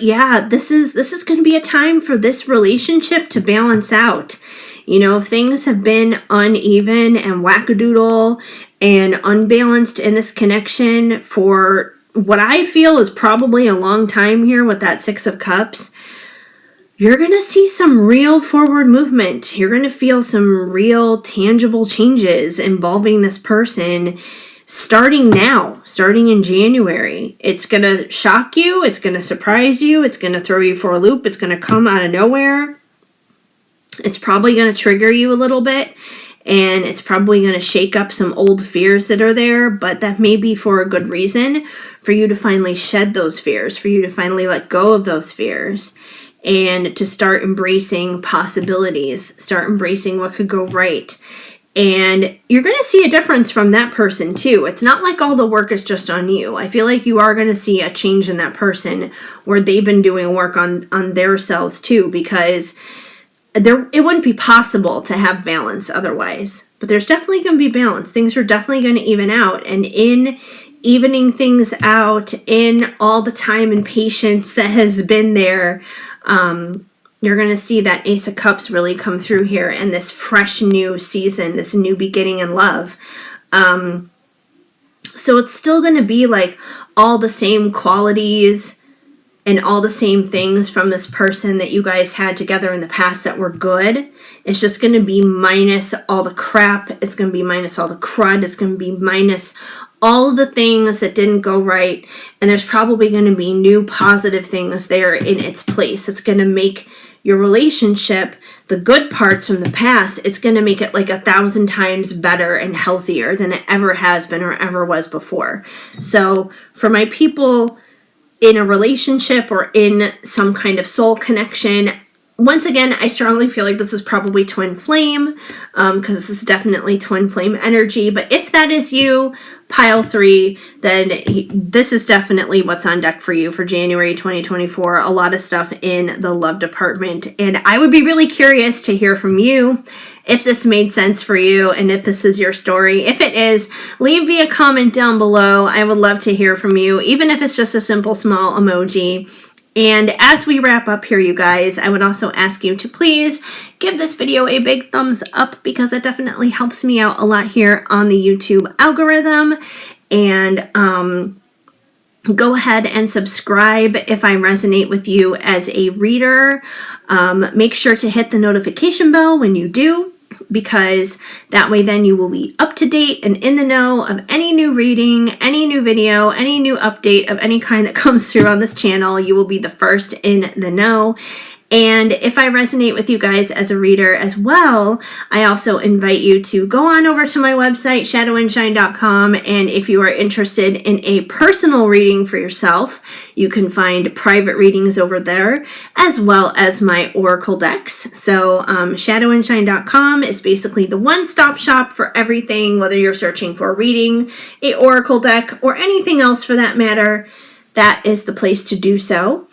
yeah, this is going to be a time for this relationship to balance out. You know, if things have been uneven and wackadoodle and unbalanced in this connection for what I feel is probably a long time here with that 6 of Cups, you're going to see some real forward movement. You're going to feel some real tangible changes involving this person starting now, starting in January. It's going to shock you. It's going to surprise you. It's going to throw you for a loop. It's going to come out of nowhere. It's probably going to trigger you a little bit, and it's probably going to shake up some old fears that are there, but that may be for a good reason, for you to finally shed those fears, for you to finally let go of those fears, and to start embracing possibilities, start embracing what could go right. And you're going to see a difference from that person too. It's not like all the work is just on you. I feel like you are going to see a change in that person where they've been doing work on their selves too, because it wouldn't be possible to have balance otherwise. But there's definitely going to be balance. Things are definitely going to even out. And in evening things out, in all the time and patience that has been there, you're going to see that Ace of Cups really come through here in this fresh new season, this new beginning in love. So it's still going to be like all the same qualities and all the same things from this person that you guys had together in the past that were good. It's just going to be minus all the crap. It's going to be minus all the crud. It's going to be minus all of the things that didn't go right. And there's probably going to be new positive things there in its place. It's going to make your relationship, the good parts from the past, it's going to make it like 1,000 times better and healthier than it ever has been or ever was before. So for my people in a relationship or in some kind of soul connection, once again, I strongly feel like this is probably twin flame, because this is definitely twin flame energy. But if that is you, pile 3, then this is definitely what's on deck for you for January 2024. A lot of stuff in the love department. And I would be really curious to hear from you if this made sense for you and if this is your story. If it is, leave me a comment down below. I would love to hear from you, even if it's just a simple small emoji. And as we wrap up here, you guys, I would also ask you to please give this video a big thumbs up, because it definitely helps me out a lot here on the YouTube algorithm. And go ahead and subscribe if I resonate with you as a reader. Make sure to hit the notification bell when you do, because that way then you will be up to date and in the know of any new reading, any new video, any new update of any kind that comes through on this channel. You will be the first in the know. And if I resonate with you guys as a reader as well, I also invite you to go on over to my website, shadowandshine.com, and if you are interested in a personal reading for yourself, you can find private readings over there, as well as my oracle decks. So shadowandshine.com is basically the one-stop shop for everything, whether you're searching for a reading, a oracle deck, or anything else for that matter. That is the place to do so.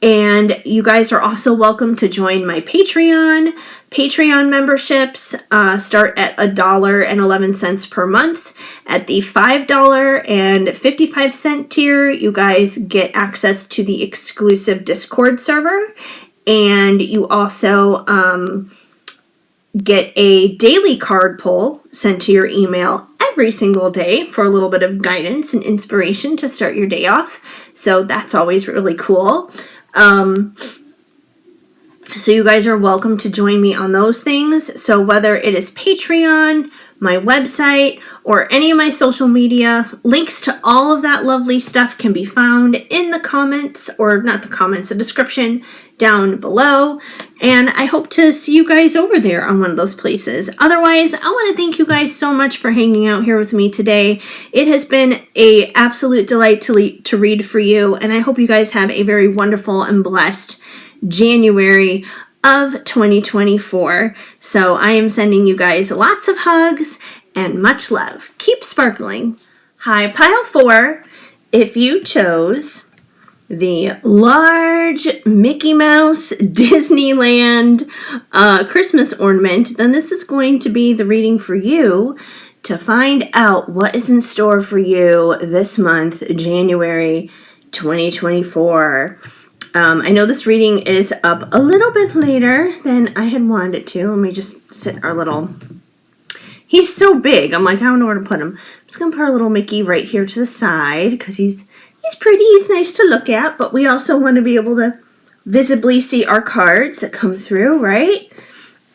And you guys are also welcome to join my Patreon. Patreon memberships start at $1.11 per month. At the $5.55 tier, you guys get access to the exclusive Discord server. And you also get a daily card pull sent to your email every single day for a little bit of guidance and inspiration to start your day off. So that's always really cool. So you guys are welcome to join me on those things. So whether it is Patreon, my website, or any of my social media, links to all of that lovely stuff can be found in the comments, or not the comments, the description down below. And I hope to see you guys over there on one of those places. Otherwise, I want to thank you guys so much for hanging out here with me today. It has been an absolute delight to read for you, and I hope you guys have a very wonderful and blessed January of 2024. So I am sending you guys lots of hugs and much love. Keep sparkling. Hi, pile 4. If you chose the large Mickey Mouse Disneyland Christmas ornament, then this is going to be the reading for you to find out what is in store for you this month, January 2024. I know this reading is up a little bit later than I had wanted it to. Let me just sit our little... He's so big. I'm like, I don't know where to put him. I'm just going to put our little Mickey right here to the side because he's pretty. He's nice to look at, but we also want to be able to visibly see our cards that come through, right?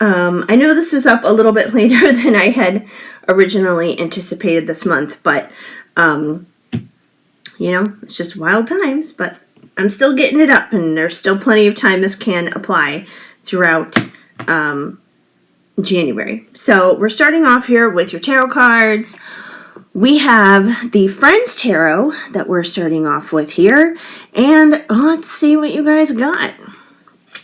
I know this is up a little bit later than I had originally anticipated this month, but, you know, it's just wild times, but I'm still getting it up, and there's still plenty of time this can apply throughout January. So we're starting off here with your tarot cards. We have the Friends Tarot that we're starting off with here, and let's see what you guys got.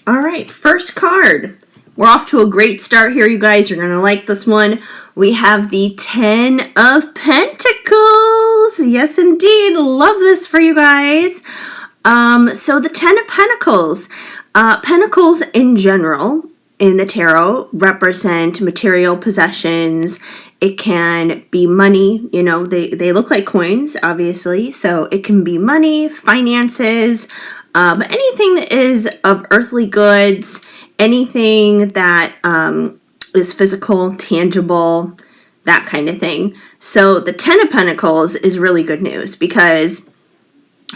All right, first card, we're off to a great start here, you guys. You're going to like this one. We have the 10 of Pentacles. Yes, indeed. Love this for you guys. So the 10 of Pentacles. Pentacles in general in the tarot represent material possessions. It can be money, you know, they look like coins, obviously. So it can be money, finances, but anything that is of earthly goods, anything that is physical, tangible, that kind of thing. So the 10 of Pentacles is really good news because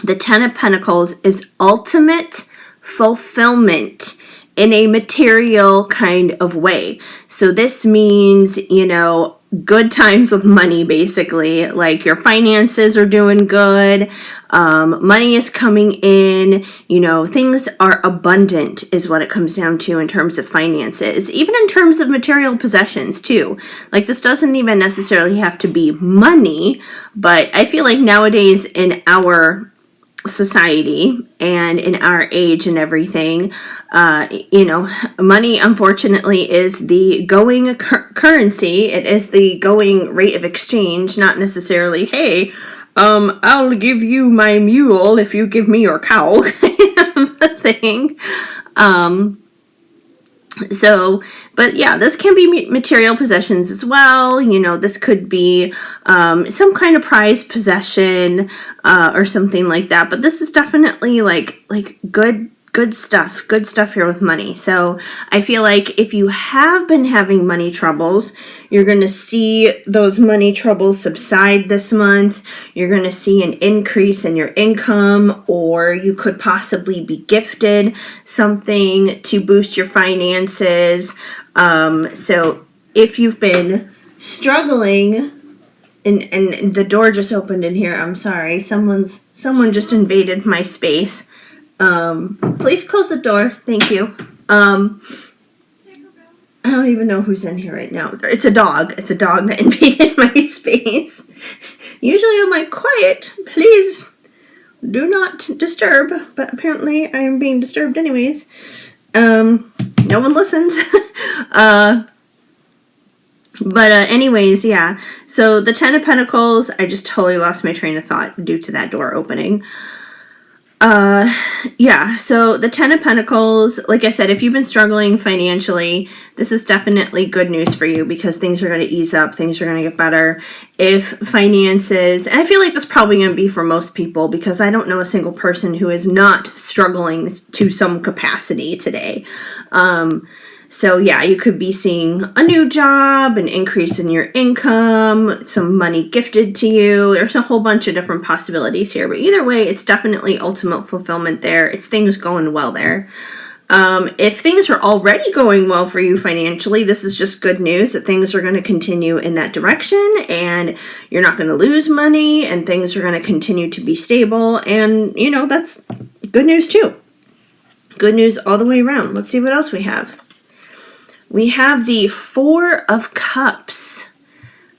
the 10 of Pentacles is ultimate fulfillment in a material kind of way. So this means, you know, good times with money, basically. Like your finances are doing good, money is coming in, you know, things are abundant is what it comes down to in terms of finances, even in terms of material possessions too. Like this doesn't even necessarily have to be money, but I feel like nowadays in our society and in our age and everything, you know, money unfortunately is the going currency. It is the going rate of exchange, not necessarily, hey, I'll give you my mule if you give me your cow kind of a thing. So, but yeah, this can be material possessions as well. You know, this could be some kind of prized possession or something like that. But this is definitely like good stuff here with money. So I feel like if you have been having money troubles, you're going to see those money troubles subside this month. You're going to see an increase in your income, or you could possibly be gifted something to boost your finances. So if you've been struggling, and the door just opened in here, I'm sorry, someone just invaded my space. Please close the door. Thank you. I don't even know who's in here right now. It's a dog. It's a dog that invaded my space. Usually I'm like, quiet, please do not disturb. But apparently I am being disturbed anyways. No one listens. But anyways, yeah. So the 10 of Pentacles, I just totally lost my train of thought due to that door opening. Yeah, so the 10 of Pentacles, like I said, if you've been struggling financially, this is definitely good news for you because things are going to ease up, things are going to get better. If finances, and I feel like that's probably going to be for most people because I don't know a single person who is not struggling to some capacity today. So yeah, you could be seeing a new job, an increase in your income, some money gifted to you. There's a whole bunch of different possibilities here, but either way, it's definitely ultimate fulfillment there. It's things going well there. If things are already going well for you financially, this is just good news that things are going to continue in that direction and you're not going to lose money and things are going to continue to be stable. And, you know, that's good news too. Good news all the way around. Let's see what else we have. We have the 4 of Cups.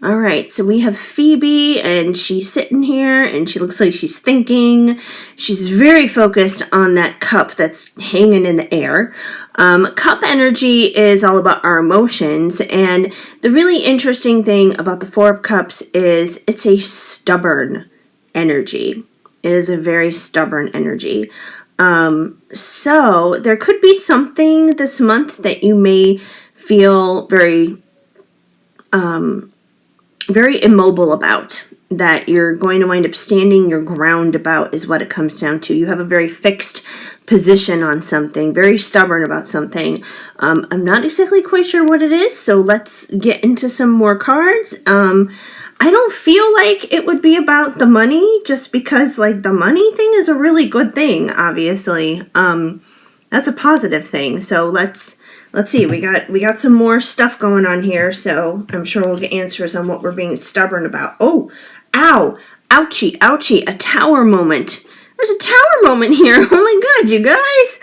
All right, so we have Phoebe, and she's sitting here, and she looks like she's thinking. She's very focused on that cup that's hanging in the air. Cup energy is all about our emotions, and the really interesting thing about the 4 of Cups is it's a stubborn energy. It is a very stubborn energy. So there could be something this month that you may feel very immobile about, that you're going to wind up standing your ground about is what it comes down to. You have a very fixed position on something, very stubborn about something. I'm not exactly quite sure what it is, so let's get into some more cards. I don't feel like it would be about the money, just because like the money thing is a really good thing, obviously. That's a positive thing. So let's see. We got some more stuff going on here, so I'm sure we'll get answers on what we're being stubborn about. Oh, ow, ouchie, ouchie, a tower moment. There's a tower moment here. Oh my god, you guys.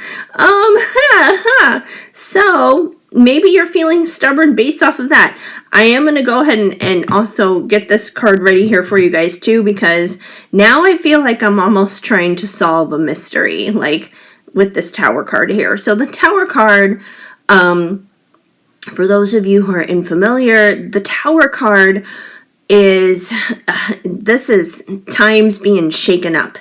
So maybe you're feeling stubborn based off of that. I am going to go ahead and also get this card ready here for you guys too, because now I feel like I'm almost trying to solve a mystery, like with this Tower card here. So the Tower card, For those of you who are unfamiliar, the Tower card is, this is times being shaken up.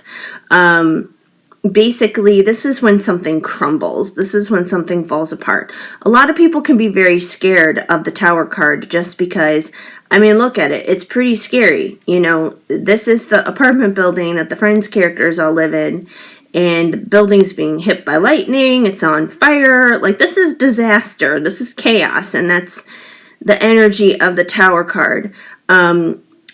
Basically, this is when something crumbles. This is when something falls apart. A lot of people can be very scared of the Tower card just because, I mean, look at it. It's pretty scary. You know, this is the apartment building that the Friends characters all live in, and the building's being hit by lightning. It's on fire. Like, this is disaster. This is chaos, and that's the energy of the Tower card.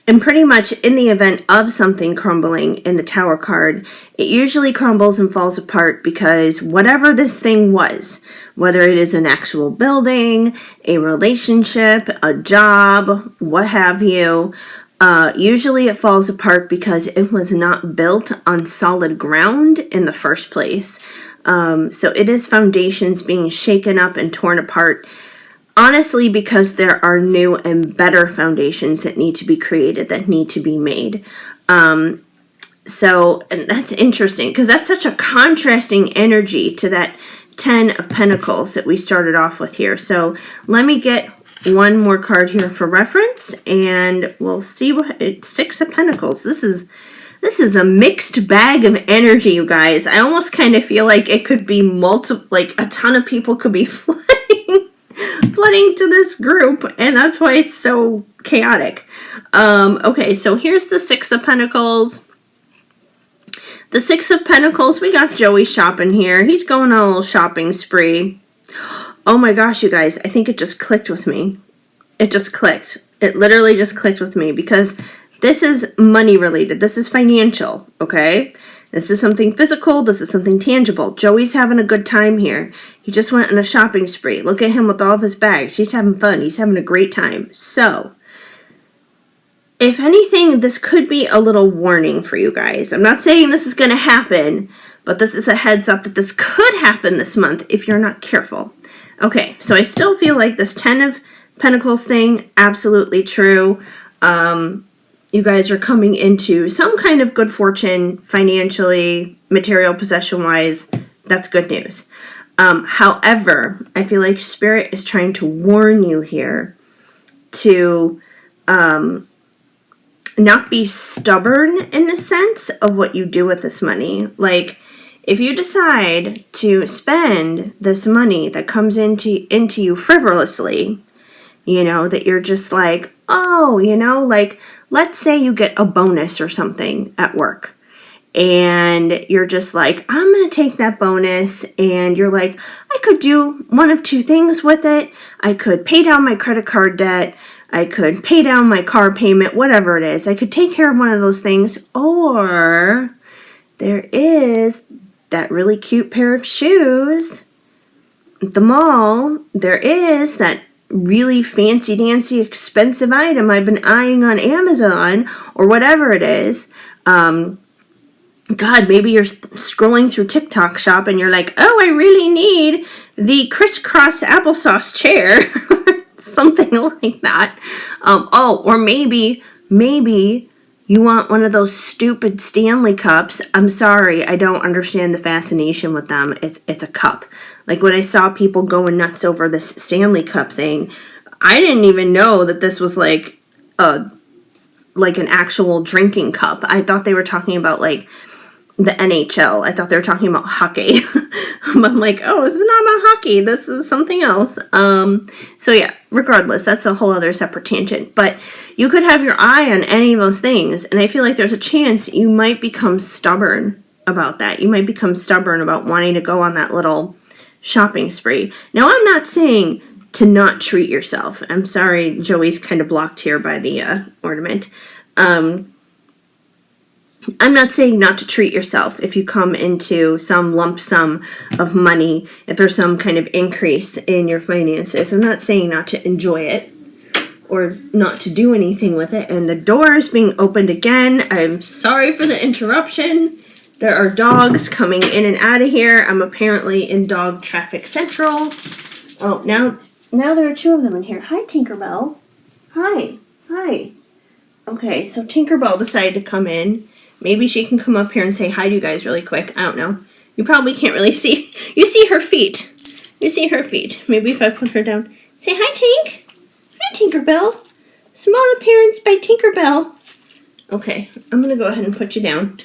And pretty much in the event of something crumbling in the Tower card, it usually crumbles and falls apart because whatever this thing was, whether it is an actual building, a relationship, a job, what have you, usually it falls apart because it was not built on solid ground in the first place. So it is foundations being shaken up and torn apart. Honestly, because there are new and better foundations that need to be created, that need to be made. So, and that's interesting, because that's such a contrasting energy to that 10 of Pentacles that we started off with here. So, let me get one more card here for reference, and we'll see what it's 6 of Pentacles. This is a mixed bag of energy, you guys. I almost kind of feel like it could be like a ton of people could be flooding to this group, and that's why it's so chaotic. Okay, so here's the 6 of Pentacles. The 6 of Pentacles, we got Joey shopping here. He's going on a little shopping spree. Oh my gosh, you guys, I think it just clicked with me. It just clicked. It literally just clicked with me because this is money related. This is financial, okay? This is something physical. This is something tangible. Joey's having a good time here. He just went on a shopping spree. Look at him with all of his bags. He's having fun. He's having a great time. So, if anything, this could be a little warning for you guys. I'm not saying this is going to happen, but this is a heads up that this could happen this month if you're not careful. Okay, so I still feel like this 10 of Pentacles thing, absolutely true. You guys are coming into some kind of good fortune financially, material possession-wise. That's good news. However, I feel like Spirit is trying to warn you here to not be stubborn in the sense of what you do with this money. Like, if you decide to spend this money that comes into you frivolously, you know, that you're just like, oh, you know, like, let's say you get a bonus or something at work, and you're just like, I'm going to take that bonus, and you're like, I could do one of two things with it. I could pay down my credit card debt. I could pay down my car payment, whatever it is. I could take care of one of those things, or there is that really cute pair of shoes at the mall. There is that really fancy dancy expensive item I've been eyeing on Amazon or whatever it is. God, maybe you're scrolling through TikTok shop and you're like, oh, I really need the crisscross applesauce chair. Something like that. Or maybe you want one of those stupid Stanley cups. I'm sorry, I don't understand the fascination with them. It's a cup. Like, when I saw people going nuts over this Stanley Cup thing, I didn't even know that this was like an actual drinking cup. I thought they were talking about like the NHL. I thought they were talking about hockey. I'm like, oh, this is not about hockey. This is something else. So yeah, regardless, that's a whole other separate tangent. But you could have your eye on any of those things, and I feel like there's a chance you might become stubborn about that. You might become stubborn about wanting to go on that little shopping spree. Now, I'm not saying to not treat yourself. I'm sorry, Joey's kind of blocked here by the ornament. I'm not saying not to treat yourself if you come into some lump sum of money, if there's some kind of increase in your finances. I'm not saying not to enjoy it or not to do anything with it. And the door is being opened again. I'm sorry for the interruption. There are dogs coming in and out of here. I'm apparently in dog traffic central. Oh, now there are two of them in here. Hi, Tinkerbell. Hi. Okay, so Tinkerbell decided to come in. Maybe she can come up here and say hi to you guys really quick. I don't know. You probably can't really see. You see her feet. Maybe if I put her down. Say hi, Tink. Hi, Tinkerbell. Small appearance by Tinkerbell. Okay, I'm gonna go ahead and put you down.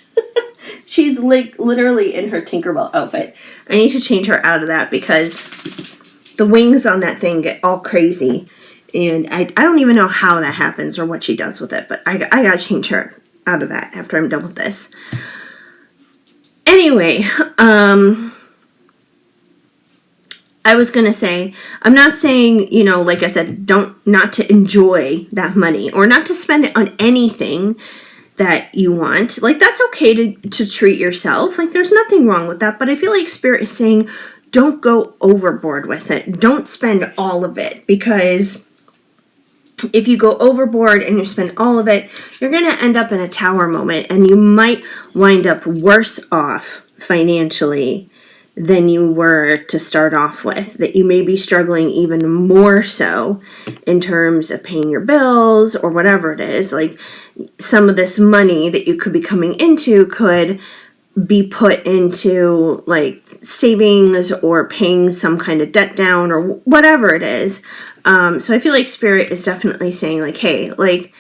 She's like literally in her Tinkerbell outfit. I need to change her out of that because the wings on that thing get all crazy. And I don't even know how that happens or what she does with it. But I gotta change her out of that after I'm done with this. Anyway, I was going to say, I'm not saying, like I said, not to enjoy that money or not to spend it on anything that you want. Like, that's okay to treat yourself. Like, there's nothing wrong with that. But I feel like Spirit is saying, don't go overboard with it. Don't spend all of it, because if you go overboard and you spend all of it, you're going to end up in a tower moment, and you might wind up worse off financially than you were to start off with. That you may be struggling even more so in terms of paying your bills or whatever it is. Like, some of this money that you could be coming into could be put into like savings or paying some kind of debt down or whatever it is. So I feel like Spirit is definitely saying like, hey, like,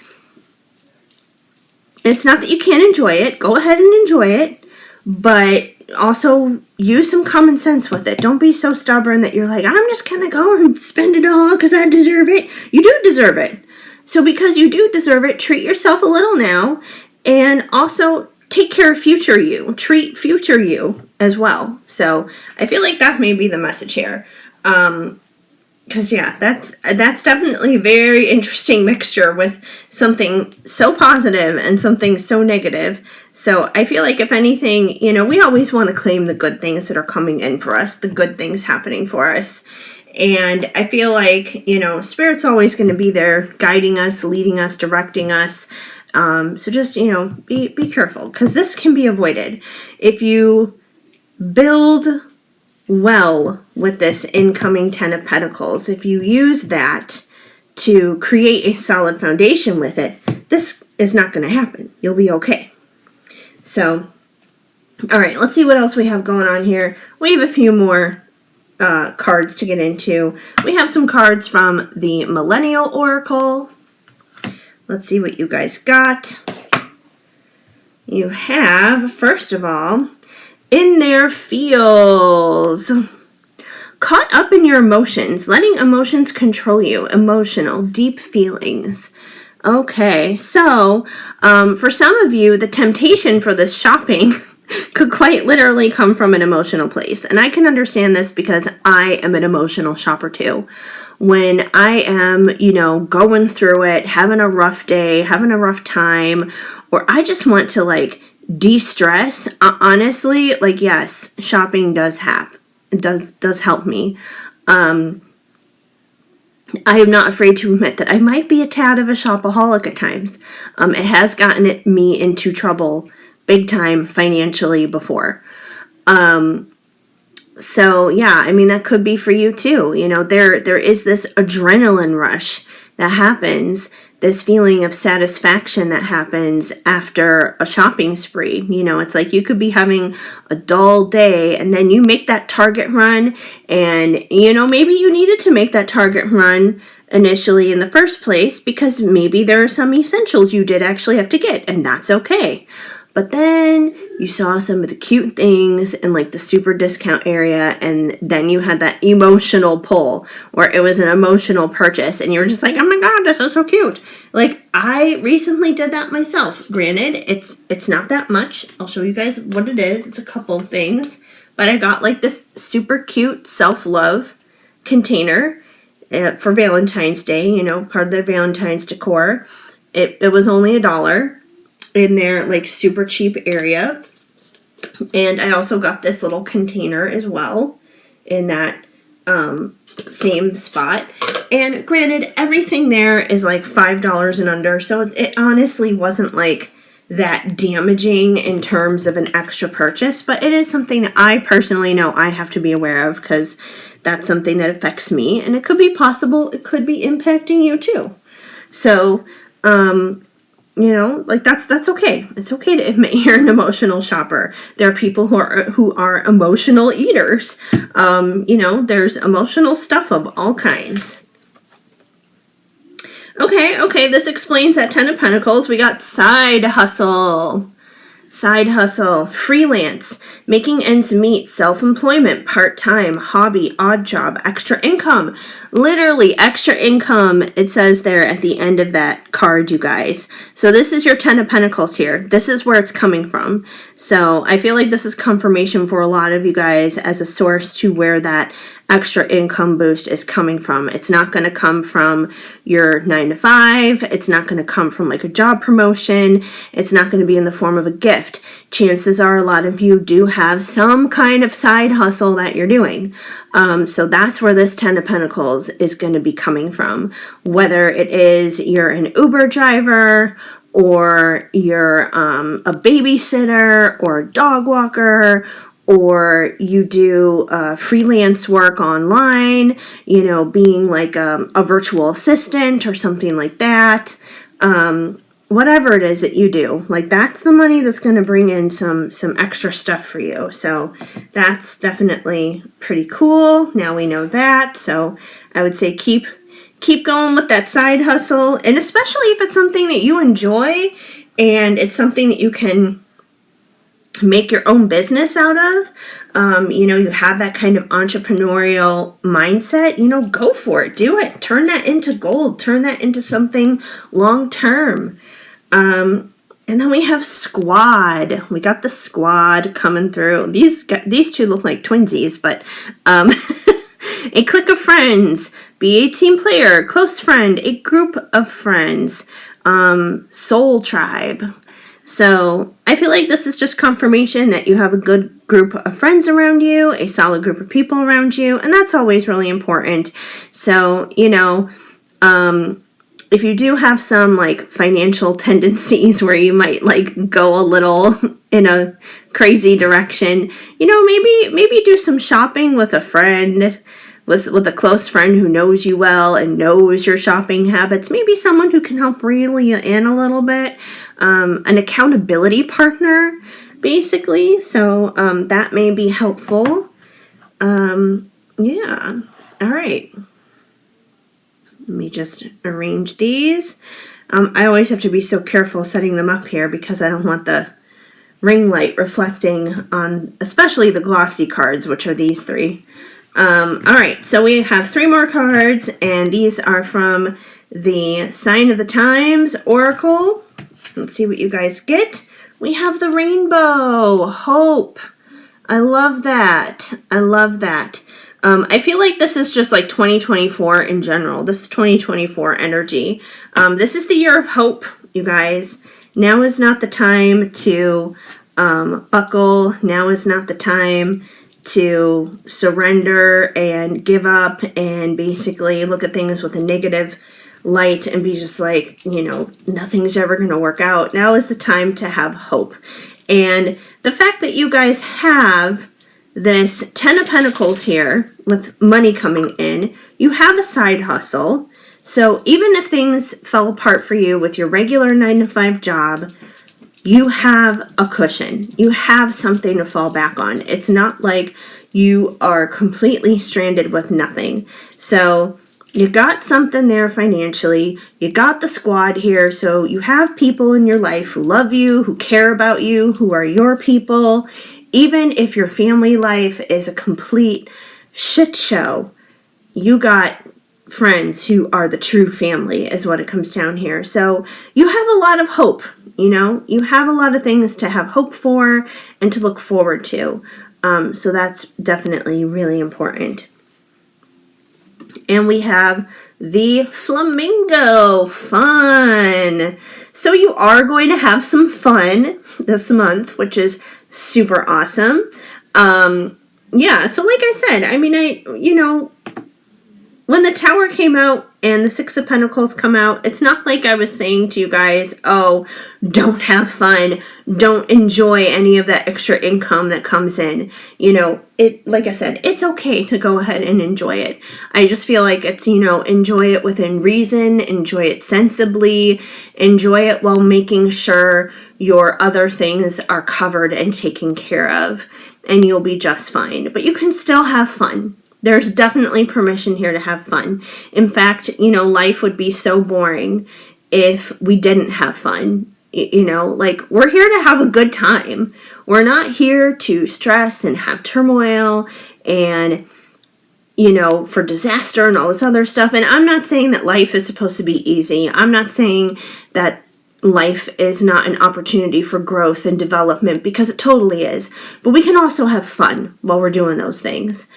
it's not that you can't enjoy it. Go ahead and enjoy it, but also use some common sense with it. Don't be so stubborn that you're like, I'm just gonna go and spend it all because I deserve it. You do deserve it. So because you do deserve it, treat yourself a little now, and also take care of future you. Treat future you as well. So I feel like that may be the message here. Because yeah, that's definitely a very interesting mixture with something so positive and something so negative. So I feel like if anything, we always want to claim the good things that are coming in for us, the good things happening for us. And I feel like, Spirit's always going to be there guiding us, leading us, directing us. So just, be careful, because this can be avoided. If you build well with this incoming Ten of Pentacles, if you use that to create a solid foundation with it, this is not going to happen. You'll be okay. So, all right, let's see what else we have going on here. We have a few more cards to get into. We have some cards from the Millennial Oracle. Let's see what you guys got. You have, first of all, in their feels. Caught up in your emotions, letting emotions control you. Emotional, deep feelings. Okay, so for some of you, the temptation for this shopping could quite literally come from an emotional place. And I can understand this because I am an emotional shopper too. When I am, going through it, having a rough day, having a rough time, or I just want to like de-stress, honestly, like, yes, shopping does help me. I am not afraid to admit that I might be a tad of a shopaholic at times. It has gotten me into trouble big time financially before. So yeah, I mean, that could be for you too. There is this adrenaline rush that happens, this feeling of satisfaction that happens after a shopping spree. It's like you could be having a dull day and then you make that Target run, and maybe you needed to make that Target run initially in the first place because maybe there are some essentials you did actually have to get, and that's okay. But then you saw some of the cute things in like the super discount area, and then you had that emotional pull where it was an emotional purchase and you were just like, oh my god, this is so cute. Like, I recently did that myself. Granted, it's not that much. I'll show you guys what it is. It's a couple of things. But I got like this super cute self-love container for Valentine's Day, part of their Valentine's decor. It was only $1 in their like super cheap area. And I also got this little container as well in that same spot. And granted, everything there is like $5 and under, so it honestly wasn't like that damaging in terms of an extra purchase, but it is something that I personally know I have to be aware of because that's something that affects me, and it could be possible it could be impacting you too. So, like that's okay. It's okay to admit you're an emotional shopper. There are people who are emotional eaters. There's emotional stuff of all kinds. Okay, this explains that 10 of Pentacles. We got side hustle. Side hustle, freelance, making ends meet, self-employment, part-time, hobby, odd job, extra income. Literally, extra income, it says there at the end of that card, you guys. So this is your 10 of Pentacles here. This is where it's coming from. So I feel like this is confirmation for a lot of you guys as a source to where that extra income boost is coming from. It's not going to come from your 9 to 5. It's not going to come from like a job promotion. It's not going to be in the form of a gift. Chances are a lot of you do have some kind of side hustle that you're doing. So that's where this 10 of Pentacles is going to be coming from. Whether it is you're an Uber driver, or you're a babysitter or a dog walker, or you do freelance work online, you know, being like a virtual assistant or something like that. Whatever it is that you do, like that's the money that's going to bring in some extra stuff for you. So that's definitely pretty cool. Now we know that. So I would say keep going with that side hustle, and especially if it's something that you enjoy and it's something that you can make your own business out of. You know, you have that kind of entrepreneurial mindset, you know, go for it, do it, turn that into gold, turn that into something long term. And then we have squad. We got the squad coming through. These two look like twinsies, but a clique of friends, be a team player, close friend, a group of friends, soul tribe. So I feel like this is just confirmation that you have a good group of friends around you, a solid group of people around you, and that's always really important. So, you know, if you do have some like financial tendencies where you might like go a little in a crazy direction, you know, maybe do some shopping with a friend, with a close friend who knows you well and knows your shopping habits. Maybe someone who can help reel you in a little bit. An accountability partner, basically. So that may be helpful. Yeah. All right. Let me just arrange these. I always have to be so careful setting them up here because I don't want the ring light reflecting on especially the glossy cards, which are these three. All right, so we have 3 more cards, and these are from the Sign of the Times Oracle. Let's see what you guys get. We have the rainbow, hope. I love that. I love that. I feel like this is just like 2024 in general. This is 2024 energy. This is the year of hope, you guys. Now is not the time to buckle. Now is not the time to surrender and give up and basically look at things with a negative light and be just like, you know, nothing's ever going to work out. Now is the time to have hope. And the fact that you guys have this 10 of Pentacles here with money coming in, you have a side hustle. So even if things fell apart for you with your regular 9 to 5 job, you have a cushion. You have something to fall back on. It's not like you are completely stranded with nothing. So you got something there financially. You got the squad here. So you have people in your life who love you, who care about you, who are your people. Even if your family life is a complete shit show, you got friends who are the true family is what it comes down here. So you have a lot of hope, you know, you have a lot of things to have hope for and to look forward to. So that's definitely really important. And we have the flamingo, fun. So you are going to have some fun this month, which is super awesome. Yeah, so like I said, I mean, when the Tower came out and the 6 of Pentacles come out, it's not like I was saying to you guys, oh, don't have fun, don't enjoy any of that extra income that comes in. You know, like I said, it's okay to go ahead and enjoy it. I just feel like it's, you know, enjoy it within reason, enjoy it sensibly, enjoy it while making sure your other things are covered and taken care of, and you'll be just fine. But you can still have fun. There's definitely permission here to have fun. In fact, life would be so boring if we didn't have fun. Like, we're here to have a good time. We're not here to stress and have turmoil and, for disaster and all this other stuff. And I'm not saying that life is supposed to be easy. I'm not saying that life is not an opportunity for growth and development, because it totally is. But we can also have fun while we're doing those things.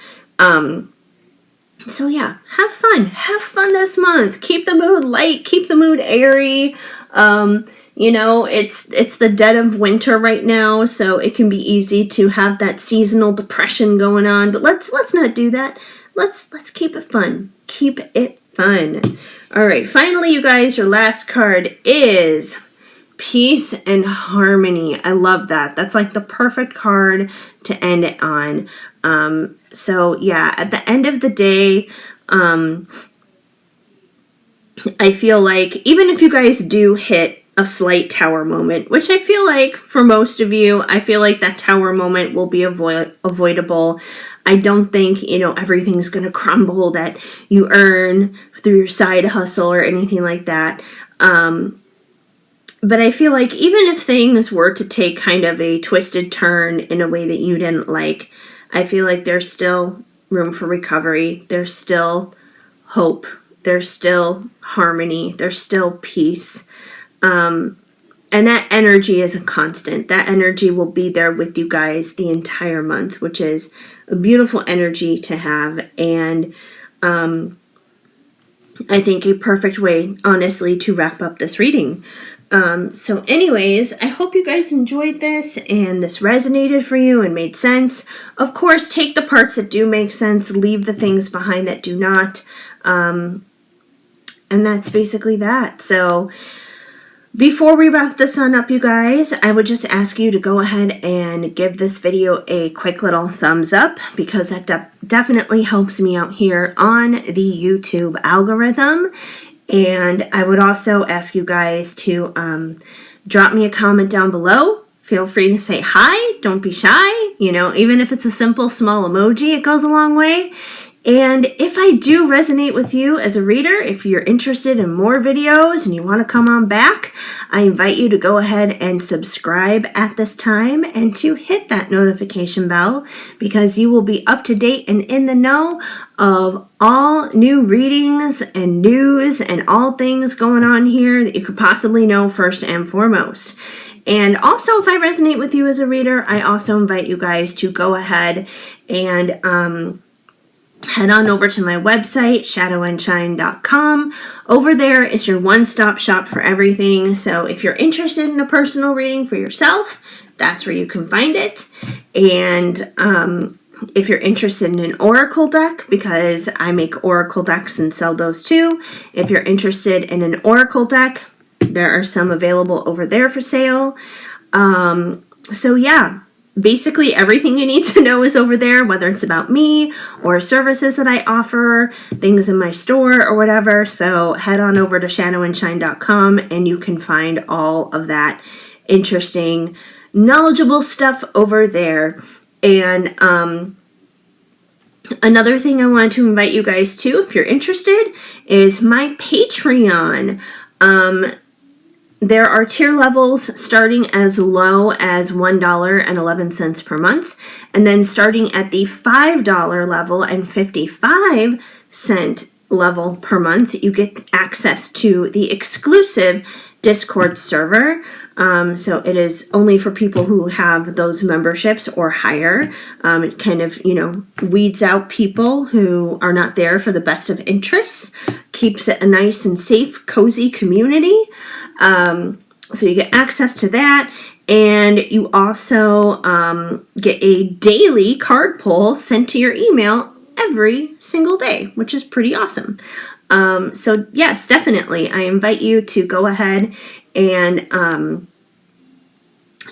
So yeah, have fun. Have fun this month. Keep the mood light. Keep the mood airy. It's the dead of winter right now, so it can be easy to have that seasonal depression going on. But let's not do that. Let's keep it fun. Keep it fun. All right. Finally, you guys, your last card is Peace and Harmony. I love that. That's like the perfect card to end it on. So yeah, at the end of the day, I feel like even if you guys do hit a slight tower moment, which I feel like for most of you, I feel like that tower moment will be avoidable. I don't think, everything's going to crumble that you earn through your side hustle or anything like that. But I feel like even if things were to take kind of a twisted turn in a way that you didn't like, I feel like there's still room for recovery. There's still hope. There's still harmony. There's still peace. And that energy is a constant. That energy will be there with you guys the entire month, which is a beautiful energy to have. And I think a perfect way, honestly, to wrap up this reading. So anyways, I hope you guys enjoyed this and this resonated for you and made sense. Of course, take the parts that do make sense, leave the things behind that do not. And that's basically that. So before we wrap this on up, you guys, I would just ask you to go ahead and give this video a quick little thumbs up, because that definitely helps me out here on the YouTube algorithm. And I would also ask you guys to drop me a comment down below. Feel free to say hi. Don't be shy. Even if it's a simple small emoji, it goes a long way. And if I do resonate with you as a reader, if you're interested in more videos and you want to come on back, I invite you to go ahead and subscribe at this time and to hit that notification bell, because you will be up to date and in the know of all new readings and news and all things going on here that you could possibly know first and foremost. And also, if I resonate with you as a reader, I also invite you guys to go ahead and head on over to my website, shadowandshine.com. Over there is your one-stop shop for everything. So if you're interested in a personal reading for yourself, that's where you can find it. And if you're interested in an oracle deck, because I make oracle decks and sell those too. If you're interested in an oracle deck, there are some available over there for sale. So yeah. Basically, everything you need to know is over there, whether it's about me or services that I offer, things in my store or whatever. So head on over to shadowandshine.com and you can find all of that interesting, knowledgeable stuff over there. And another thing I wanted to invite you guys to, if you're interested, is my Patreon. There are tier levels starting as low as $1.11 per month, and then starting at the $5 level and 55-cent level per month, you get access to the exclusive Discord server. So it is only for people who have those memberships or higher. It kind of, weeds out people who are not there for the best of interests, keeps it a nice and safe, cozy community. So you get access to that, and you also get a daily card pull sent to your email every single day, which is pretty awesome. So yes, definitely, I invite you to go ahead and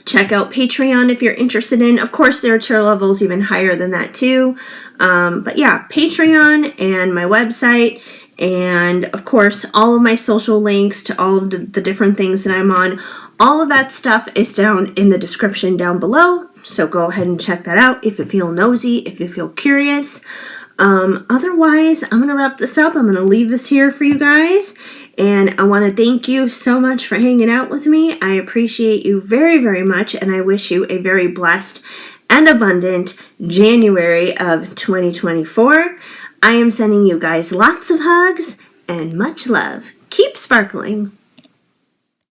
check out Patreon if you're interested in. Of course, there are tier levels even higher than that too. But yeah, Patreon and my website. And of course, all of my social links to all of the different things that I'm on, all of that stuff is down in the description down below. So go ahead and check that out if you feel nosy, if you feel curious. Otherwise, I'm going to wrap this up. I'm going to leave this here for you guys. And I want to thank you so much for hanging out with me. I appreciate you very, very much. And I wish you a very blessed and abundant January of 2024. I am sending you guys lots of hugs and much love. Keep sparkling.